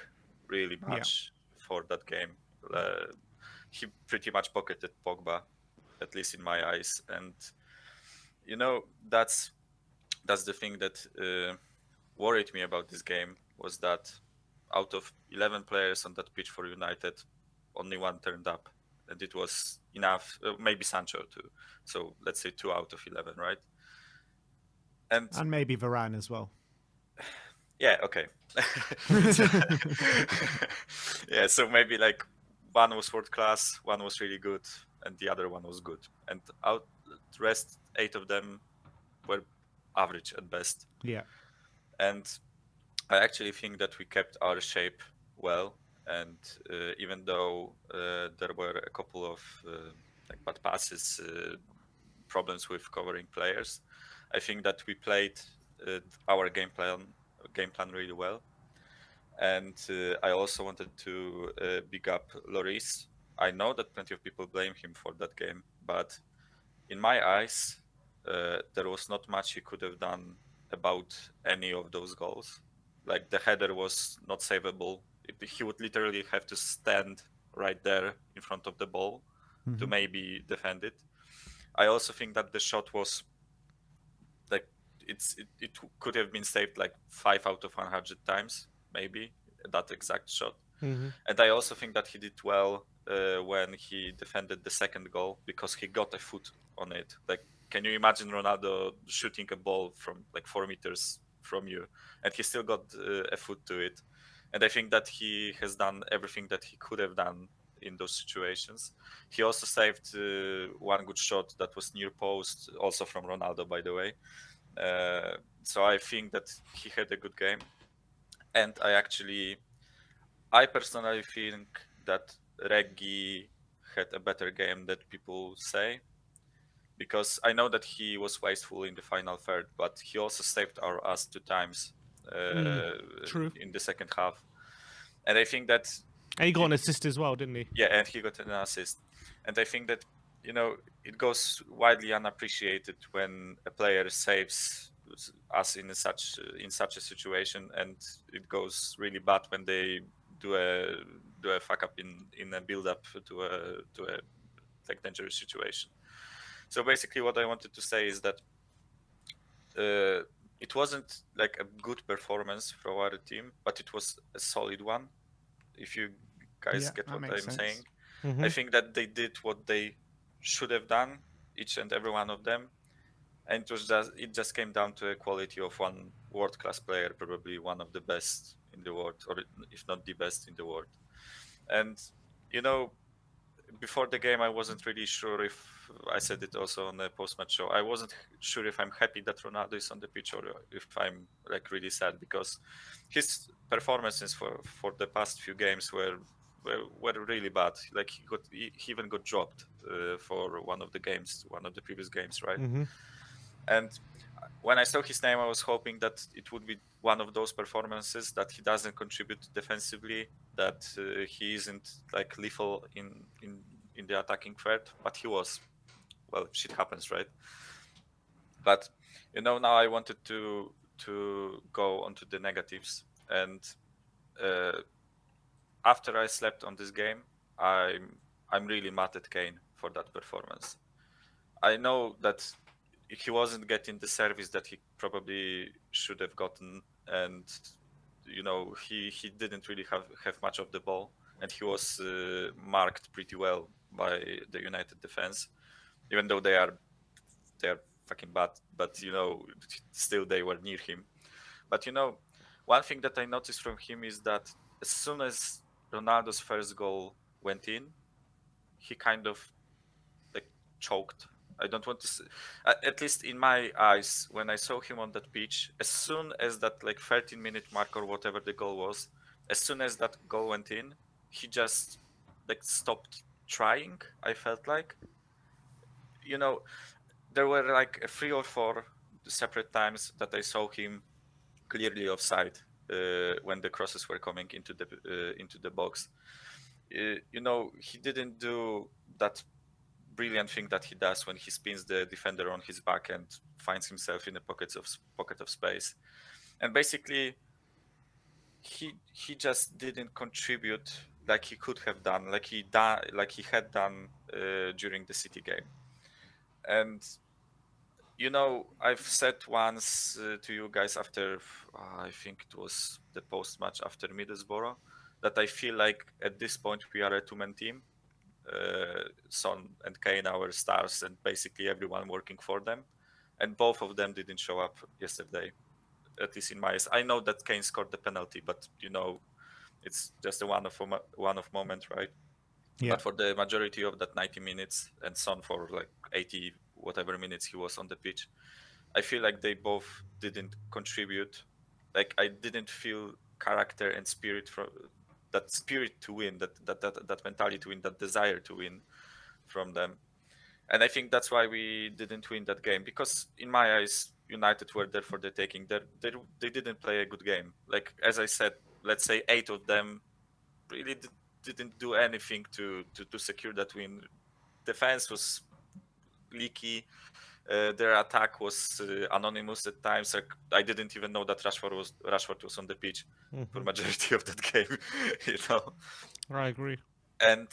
really much for that game. He pretty much pocketed Pogba, at least in my eyes, and that's the thing that worried me about this game was that out of 11 players on that pitch for United, only one turned up, and it was enough. Maybe Sancho too. So let's say 2 out of 11, right? And maybe Varane as well. yeah, okay. Yeah, so maybe like one was world class, one was really good, and the other one was good. And the rest 8 of them were average at best. Yeah. And I actually think that we kept our shape well. And even though there were a couple of like bad passes, problems with covering players, I think that we played our game plan really well. And I also wanted to big up Lloris. I know that plenty of people blame him for that game, but in my eyes, there was not much he could have done about any of those goals. Like the header was not savable. He would literally have to stand right there in front of the ball to maybe defend it. I also think that the shot was like it could have been saved like 5 out of 100 times, maybe that exact shot. Mhm. And I also think that he did well when he defended the second goal because he got a foot on it. Like, can you imagine Ronaldo shooting a ball from like 4 meters from you, and he still got a foot to it? And I think that he has done everything that he could have done in those situations. He also saved one good shot that was near post, also from Ronaldo, by the way. So I think that he had a good game. And I personally think that Reggie had a better game than people say, because I know that he was wasteful in the final third, but he also saved our ass 2 times True. in the second half. And I think that... And he got an assist as well, didn't he? Yeah, and he got an assist. And I think that, it goes widely unappreciated when a player saves us in such a situation, and it goes really bad when they do a fuck up in a build up to a like dangerous situation. So basically, what I wanted to say is that it wasn't like a good performance from our team, but it was a solid one. If you guys get what I'm saying, I think that they did what they should have done, each and every one of them, and it just came down to a quality of one world-class player, probably one of the best in the world, or if not the best in the world. And before the game, I wasn't really sure if I said it also on the post-match show. I wasn't sure if I'm happy that Ronaldo is on the pitch or if I'm like really sad, because his performances for the past few games were were really bad. Like he even got dropped for one of the previous games, right? Mm-hmm. And when I saw his name, I was hoping that it would be one of those performances that he doesn't contribute defensively, that he isn't like lethal in the attacking threat, but he was. Well, shit happens, right? But now I wanted to go onto the negatives, and after I slept on this game, I'm really mad at Kane for that performance. I know that he wasn't getting the service that he probably should have gotten, and he didn't really have much of the ball, and he was marked pretty well by the United defense, even though they are fucking bad, but still they were near him. But one thing that I noticed from him is that as soon as Ronaldo's first goal went in, he kind of like choked. I don't want to say, at least in my eyes, when I saw him on that pitch, as soon as that like 13-minute mark or whatever the goal was, as soon as that goal went in, he just like stopped trying. I felt like, there were like 3 or 4 separate times that I saw him clearly offside when the crosses were coming into the box. He didn't do that brilliant thing that he does when he spins the defender on his back and finds himself in a pocket of space. And basically, he just didn't contribute like he could have done, like he had done during the City game. And I've said once to you guys after, I think it was the post-match after Middlesbrough, that I feel like at this point we are a two-man team. Son and Kane, our stars, and basically everyone working for them. And both of them didn't show up yesterday, at least in my eyes. I know that Kane scored the penalty, but it's just a one-off moment, right? Yeah. But for the majority of that 90 minutes, and Son for like 80 whatever minutes he was on the pitch, I feel like they both didn't contribute. Like I didn't feel character and spirit from that spirit to win, that mentality to win, that desire to win from them. And I think that's why we didn't win that game, because in my eyes, United were there for the taking. They didn't play a good game. Like as I said, let's say 8 of them really didn't do anything to secure that win. Defense was leaky. Their attack was anonymous at times. Like, I didn't even know that Rashford was on the pitch for majority of that game. I agree. And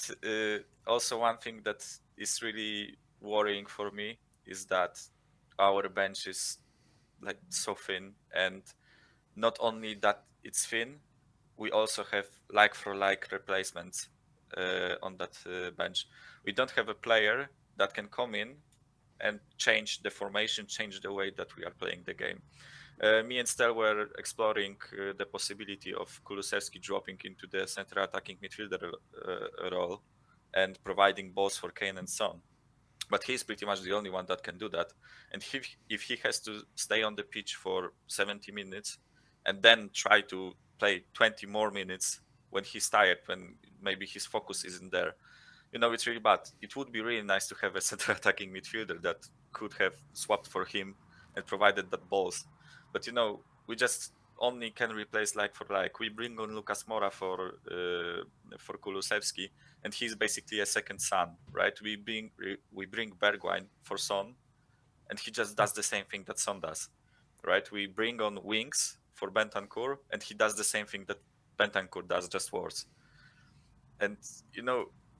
also one thing that is really worrying for me is that our bench is like so thin, and not only that it's thin, we also have like for like replacements on that bench. We don't have a player that can come in and change the formation, change the way that we are playing the game. Me and Stel were exploring the possibility of Kulusevski dropping into the center attacking midfielder role and providing balls for Kane and Son. But he's pretty much the only one that can do that. And if he has to stay on the pitch for 70 minutes and then try to play 20 more minutes when he's tired, when maybe his focus isn't there, it's really bad. It would be really nice to have a center attacking midfielder that could have swapped for him and provided that balls. But we just only can replace like for like. We bring on Lucas Moura for Kulusevski, and he's basically a second son, right? We bring Bergwijn for Son, and he just does the same thing that Son does, right? We bring on Winks for Bentancur, and he does the same thing that Bentancur does, just worse. And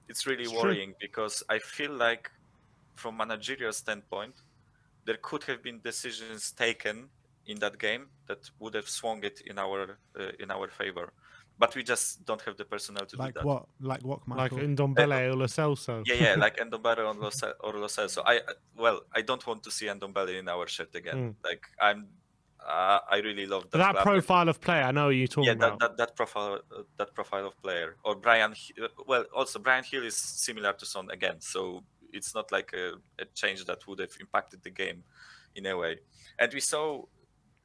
it's really worrying because I feel like from managerial standpoint, there could have been decisions taken in that game that would have swung it in our favor, but we just don't have the personnel to do that. Like what, Like Michael? Ndombele or Lo Celso. Yeah, like Ndombele or Lo Celso. I don't want to see Ndombele in our shirt again. Like I really love that. That profile of player, I know what you're talking about. That profile of player. Or Brian. Also Brian Hill is similar to Son again, so it's not like a change that would have impacted the game in a way. And we saw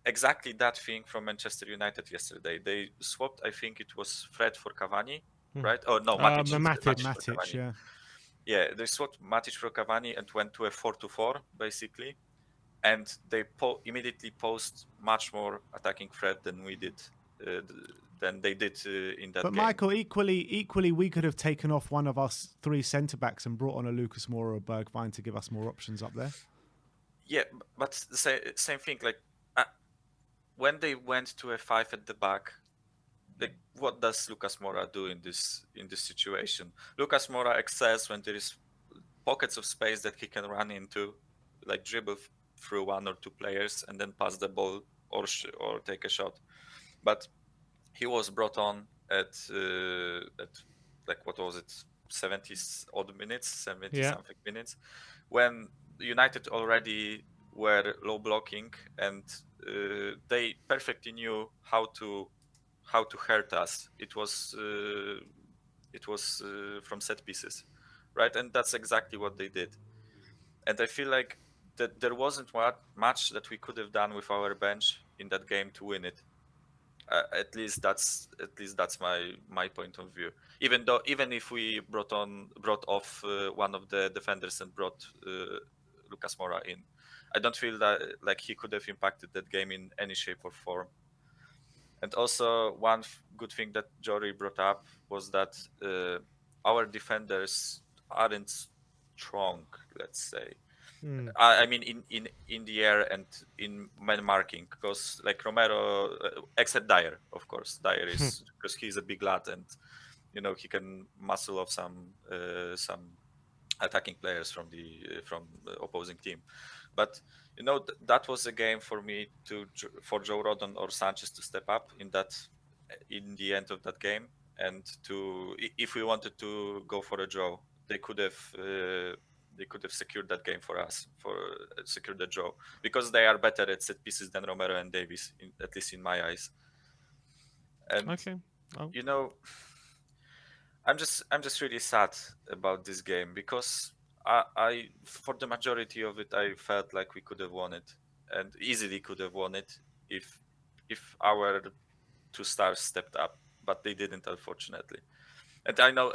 exactly that thing from Manchester United yesterday. They swapped, I think it was Fred for Cavani, right? Oh no, Matic. Matic. For Cavani. yeah. Yeah, they swapped Matic for Cavani and went to a 4-4 basically, and they immediately posed much more attacking threat than we did, than they did in that But game. Michael, equally, we could have taken off one of us three centre backs and brought on a Lucas Moura or Bergwijn to give us more options up there. Yeah, but same thing. Like when they went to a 5 at the back, like what does Lucas Moura do in this situation? Lucas Moura excels when there is pockets of space that he can run into, like dribble through one or two players and then pass the ball or take a shot. But he was brought on at like what was it, 70 odd minutes, 70 something minutes, when United already were low blocking and they perfectly knew how to hurt us. It was from set pieces, right? And that's exactly what they did. And I feel like that there wasn't much that we could have done with our bench in that game to win it. At least that's my point of view. Even if we brought off one of the defenders and brought Lucas Moura in, I don't feel that like he could have impacted that game in any shape or form. And also one good thing that Jory brought up was that our defenders aren't strong, let's say. I mean, in the air and in man marking, because like Romero, except Dyer, of course, Dyer is because he's a big lad and he can muscle off some attacking players from the opposing team. But that was a game for me for Joe Rodon or Sanchez to step up in the end of that game, and if we wanted to go for a draw, they could have secured that game for us, secured the draw, because they are better at set pieces than Romero and Davies, at least in my eyes. And I'm just really sad about this game, because I for the majority of it I felt like we could have won it, and easily could have won it if our two stars stepped up, but they didn't, unfortunately. And I know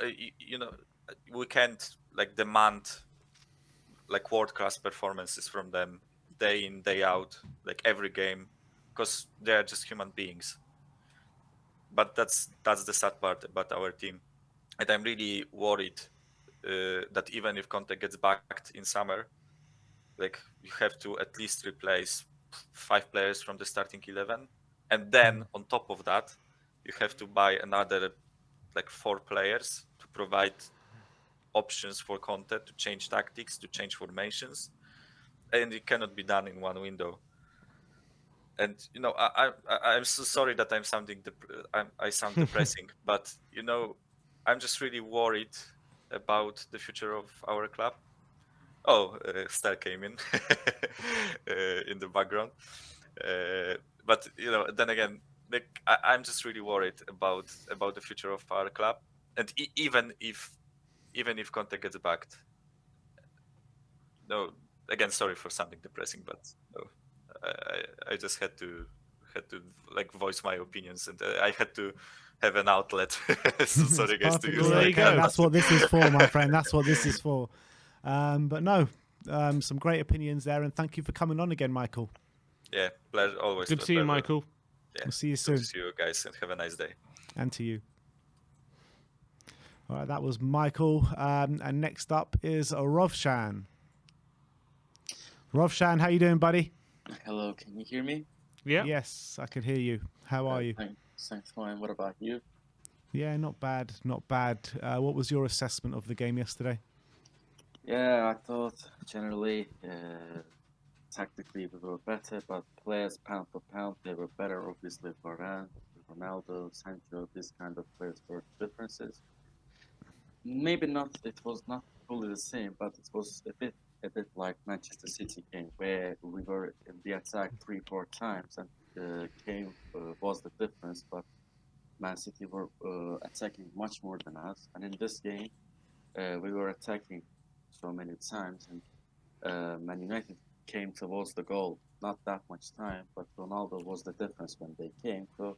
we can't like demand like world-class performances from them day in, day out, like every game, because they're just human beings. But that's the sad part about our team. And I'm really worried that even if Conte gets backed in summer, like you have to at least replace 5 players from the starting 11. And then on top of that, you have to buy another like 4 players to provide options for Conte to change tactics, to change formations, and it cannot be done in one window. And I'm so sorry that I'm sounding I sound depressing, but I'm just really worried about the future of our club. Oh, Star came in in the background, but then again, like I'm just really worried about the future of our club, and even if Conte gets backed. No, again, sorry for sounding depressing, but no, I just had to like voice my opinions, and I had to have an outlet. So sorry, guys, to use There you go. That's what this is for, my friend. That's what this is for. But no, some great opinions there, and thank you for coming on again, Michael. Yeah, pleasure, always. Good to see you, Michael. Yeah, we'll see you soon. Good to see you guys, and have a nice day. And to you. All right, that was Michael. And next up is Rovshan. Rovshan, how you doing, buddy? Hello, can you hear me? Yeah. Yes, I can hear you. How are you? Thanks, fine. What about you? Yeah, not bad, not bad. What was your assessment of the game yesterday? Yeah, I thought generally tactically we were better, but players pound for pound they were better. Obviously, Varane, Ronaldo, Sancho, these kind of players were differences. Maybe not. It was not fully the same, but it was a bit like Manchester City game, where we were in the attack 3-4 times, and game was the difference. But Man City were attacking much more than us, and in this game we were attacking so many times, and Man United came towards the goal. Not that much time, but Ronaldo was the difference when they came. So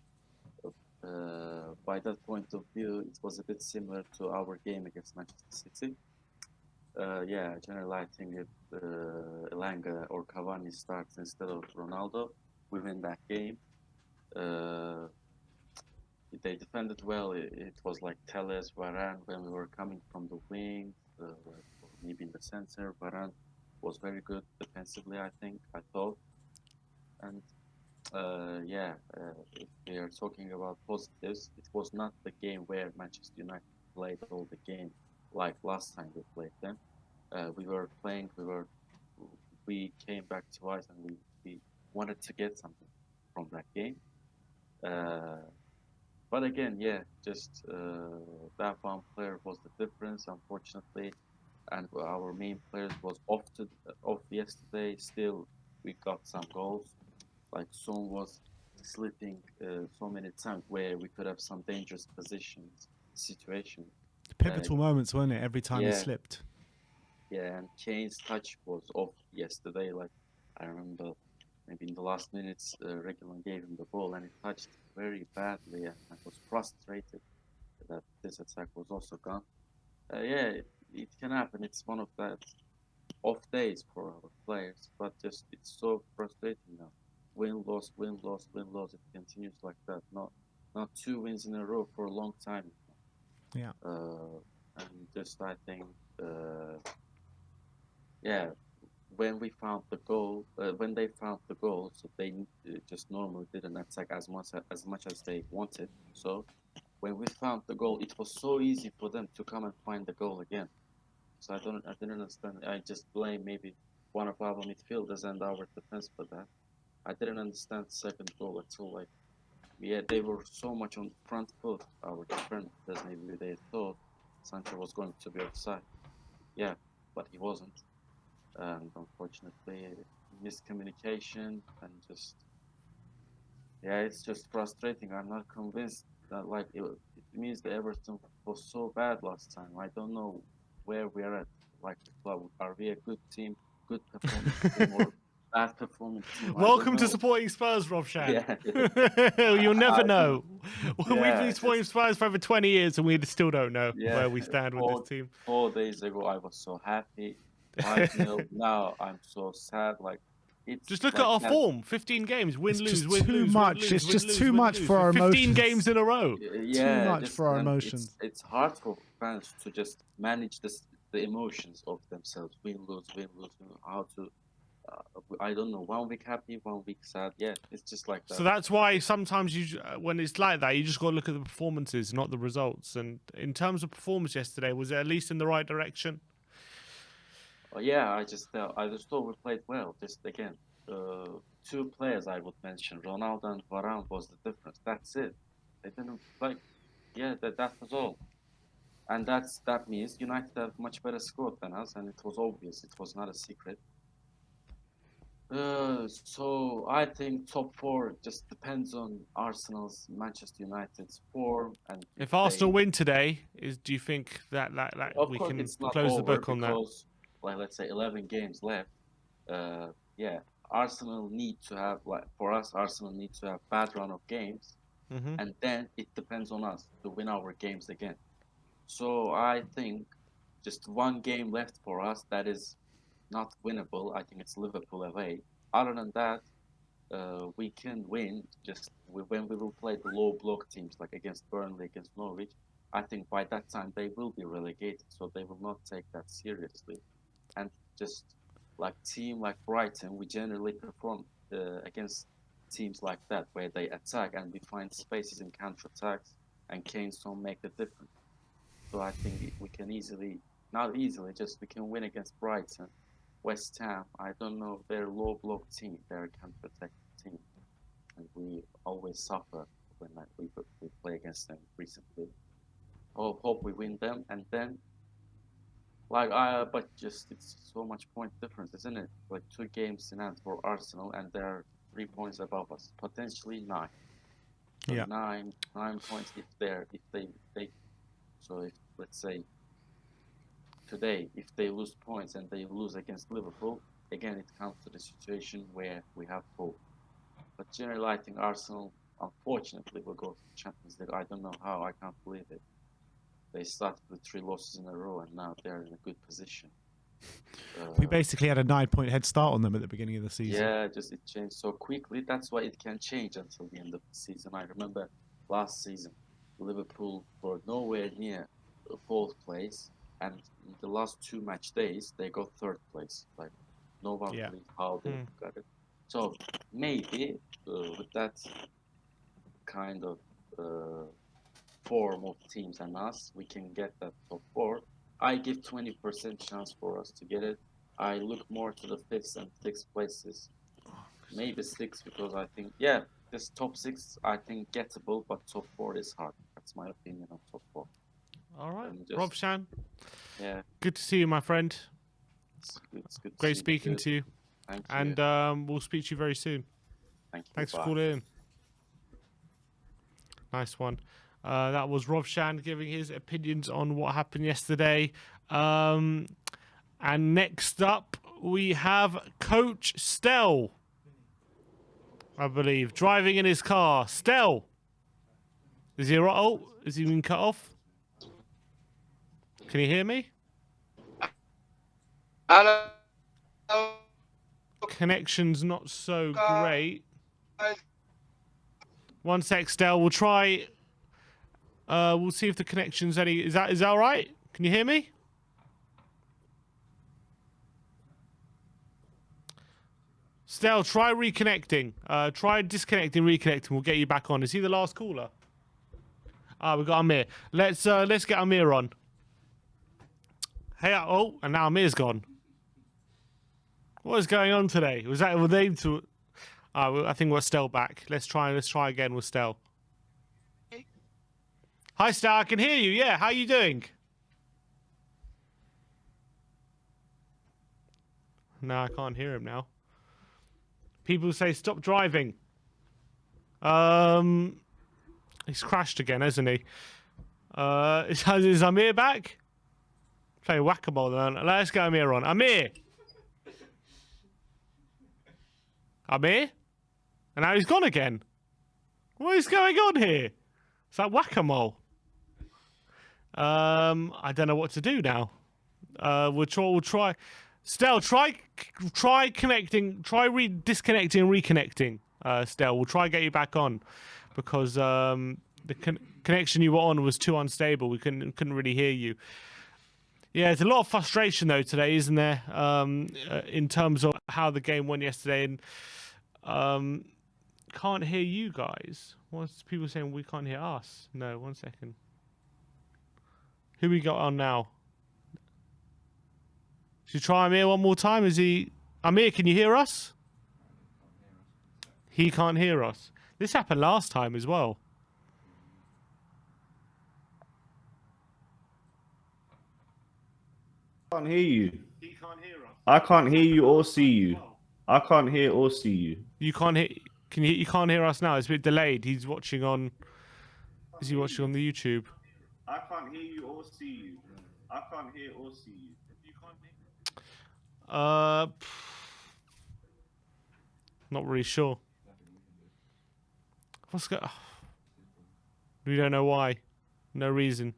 By that point of view, it was a bit similar to our game against Manchester City. Yeah, generally, I think if Elanga or Cavani starts instead of Ronaldo, we win that game. They defended well. It was like Telles, Varane when we were coming from the wing, or maybe in the center. Varane was very good defensively, I thought. And yeah, if we are talking about positives, it was not the game where Manchester United played all the game like last time we played them. We were playing, we came back twice and we wanted to get something from that game. But again, yeah, just that one player was the difference, unfortunately, and our main players was off yesterday. Still, we got some goals. Like Son was slipping so many times where we could have some dangerous situation. Pivotal moments, weren't it? Every time he Yeah. slipped. Yeah, and Kane's touch was off yesterday. Like I remember, maybe in the last minutes, Reguilon gave him the ball and he touched very badly, and I was frustrated that this attack was also gone. Yeah, it can happen. It's one of that off days for our players, but just it's so frustrating now. Win, loss, win, loss, win, loss. It continues like that. Not 2 wins in a row for a long time. Yeah. And just I think, yeah, when we found the goal, when they found the goal, so they just normally didn't attack as much as they wanted. So when we found the goal, it was so easy for them to come and find the goal again. So I didn't understand. I just blame maybe one of our midfielders and our defense for that. I didn't understand the second goal at all. Like, yeah, they were so much on front foot. Our defenders, maybe they thought Sancho was going to be offside. Yeah, but he wasn't. And unfortunately, miscommunication and just, yeah, it's just frustrating. I'm not convinced that like it means that Everton was so bad last time. I don't know where we are at. Like, are we a good team, good performing team, or bad performing team? I don't Welcome to know. supporting Spurs, Rovshan. Yeah. You'll never know. We've Yeah, been supporting Spurs for over 20 years and we still don't know yeah. where we stand with this team. 4 days ago, I was so happy. 5-0. Now I'm so sad. Like, it's Just look like at our that. form. 15 games, win, It's lose, just win, too lose, much. win, lose, It's win, just lose, too win, much lose. for our 15 emotions. games in a row. Yeah, much just, for our and emotions. It's hard for fans to just manage the emotions of themselves. Win, lose, win, lose. How to? I don't know. 1 week happy, 1 week sad. Yeah, it's just like that. So that's why sometimes when it's like that, you just got to look at the performances, not the results. And in terms of performance yesterday, was it at least in the right direction? Yeah, I just thought we played well. Just again, 2 players I would mention, Ronaldo and Varane was the difference. That's it. They didn't like. Yeah, that was all. And that means United have much better squad than us, and it was obvious. It was not a secret. So I think top 4 just depends on Arsenal's, Manchester United's form, and If Arsenal they, win today, do you think that of we course, can it's not close the over book on that? because, like, let's say 11 games left. Yeah, Arsenal need to have, like, for us, Arsenal need to have bad run of games, and then it depends on us to win our games again. So I think just 1 game left for us that is not winnable. I think it's Liverpool away. Other than that, we can win. Just when we will play the low block teams like against Burnley, against Norwich, I think by that time they will be relegated, so they will not take that seriously. And just like team like Brighton, we generally perform against teams like that where they attack and we find spaces in counter attacks, and Kane's don't make the difference. So I think we can not easily, just we can win against Brighton. West Ham, I don't know, they're a low block team, they're a counter-attack team, and we always suffer when we play against them recently. Hope we win them, and then, but just it's so much point difference, isn't it? Like 2 games in hand for Arsenal, and they're 3 points above us, potentially 9. So Yeah. 9 points if so if let's say today, if they lose points and they lose against Liverpool, again, it comes to the situation where we have hope. But generally, I think Arsenal unfortunately will go to the Champions League. I don't know how. I can't believe it. They started with 3 losses in a row, and now they're in a good position. We basically had a 9-point head start on them at the beginning of the season. Yeah, just it changed so quickly. That's why it can change until the end of the season. I remember last season, Liverpool were nowhere near 4th place, and in the last 2 match days, they got 3rd place. Like, no one believed how they got it. So maybe with that kind of form of teams and us, we can get that top 4. I give 20% chance for us to get it. I look more to the 5th and 6th places. Maybe 6th, because I think, this top 6, I think gettable, but top 4 is hard. That's my opinion on top 4. All right, Rovshan. Yeah. Good to see you, my friend. It's good Great speaking to you. Thank you. And we'll speak to you very soon. Thank you. Thanks Bye. for calling in. Nice one. That was Rovshan giving his opinions on what happened yesterday. And next up, we have Coach Stell, I believe, driving in his car. Stell, is he right? Oh, is he been cut off? Can you hear me? Hello. Connection's not so great. One sec, Stell. We'll try. We'll see if the connection's any. Is that all right? Can you hear me? Stell, try reconnecting. Try disconnecting, reconnecting. We'll get you back on. Is he the last caller? We've got Amir. Let's get Amir on. Hey, and now Amir's gone. What is going on today? Was that with aim to? I think we're Stell back. Let's try again with Stell. Hi, Stell. I can hear you. Yeah, how you doing? No, I can't hear him now. People say stop driving. He's crashed again, hasn't he? Is Amir back? Play whack-a-mole then. Let's get Amir on. Amir! Amir? And now he's gone again. What is going on here? It's like whack-a-mole. I don't know what to do now. We'll try. Stell, try connecting. Try disconnecting and reconnecting. Stell, we'll try get you back on because the connection you were on was too unstable. We couldn't really hear you. Yeah, there's a lot of frustration though today, isn't there? In terms of how the game went yesterday, and can't hear you guys. What's people saying we can't hear us? No, 1 second. Who we got on now? Should we try Amir one more time? Is he... Amir, can you hear us? He can't hear us. This happened last time as well. I can't hear you. He can't hear us. I can't hear you or see you. I can't hear or see you. You can't hear... You can't hear us now. It's a bit delayed. He's watching on... Is he watching on the YouTube? I can't hear you or see you. I can't hear or see you. You can't hear. Not really sure. What's going? We don't know why. No reason.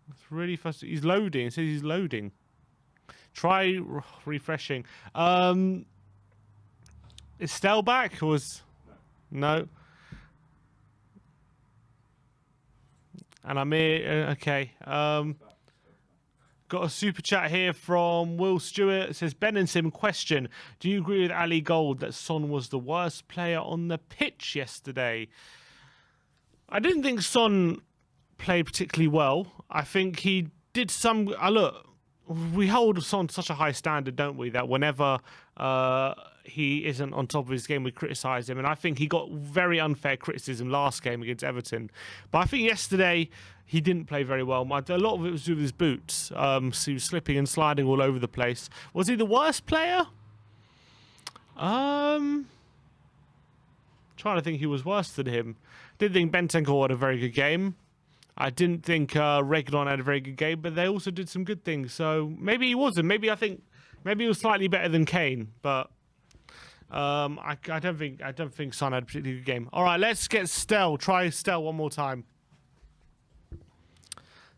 It's really frustrating. He's loading. It says he's loading. Try refreshing. Is Stell back? Or was no? And Amir, okay. Got a super chat here from Will Stewart. It says, Ben and Sim, question. Do you agree with Ali Gold that Son was the worst player on the pitch yesterday? I didn't think Son played particularly well. I think he did some... look, we hold Son to such a high standard, don't we? That whenever he isn't on top of his game, we criticise him. And I think he got very unfair criticism last game against Everton. But I think yesterday he didn't play very well. A lot of it was with his boots. So he was slipping and sliding all over the place. Was he the worst player? Trying to think who was worse than him. Didn't think Bentancur had a very good game. I didn't think Reguilon had a very good game, but they also did some good things. So maybe he wasn't. Maybe he was slightly better than Kane, but I don't think Son had a particularly good game. All right, let's get Stel. Try Stel one more time.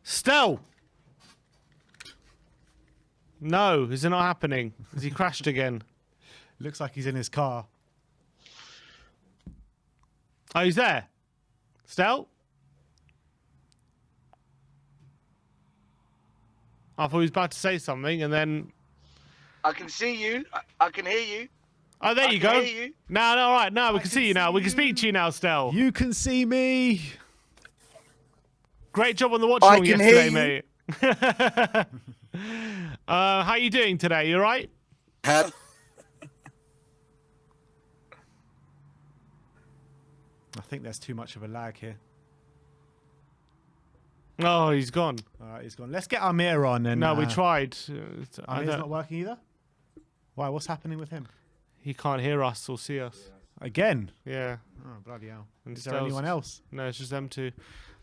Stel. No, is it not happening? Has he crashed again? Looks like he's in his car. Oh, he's there. Stel? I thought he was about to say something, and then... I can see you. I can hear you. Oh, there you go. Hear you. No, all right. No, we can see you now. We can speak to you now, Stel. You can see me. Great job on the watch along can yesterday, hear mate. How you doing today? You all right? I think there's too much of a lag here. Oh, he's gone. All right, he's gone. Let's get Amir on. And, No, we tried. Amir's not working either? Why? What's happening with him? He can't hear us or see us. Again? Yeah. Oh, bloody hell. And Is there Stel's- anyone else? No, it's just them two.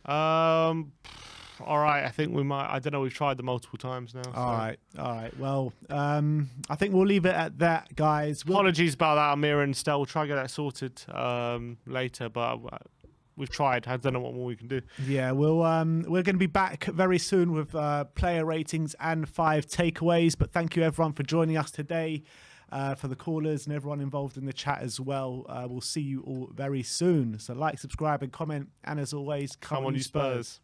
All right, I think we might. I don't know. We've tried them multiple times now. All right. Well, I think we'll leave it at that, guys. Apologies about that, Amir and Stel. We'll try to get that sorted later, but we've tried. I don't know what more we can do. Yeah, we're going to be back very soon with player ratings and 5 takeaways. But thank you everyone for joining us today, for the callers and everyone involved in the chat as well. We'll see you all very soon. So like, subscribe, and comment. And as always, come on, you Spurs.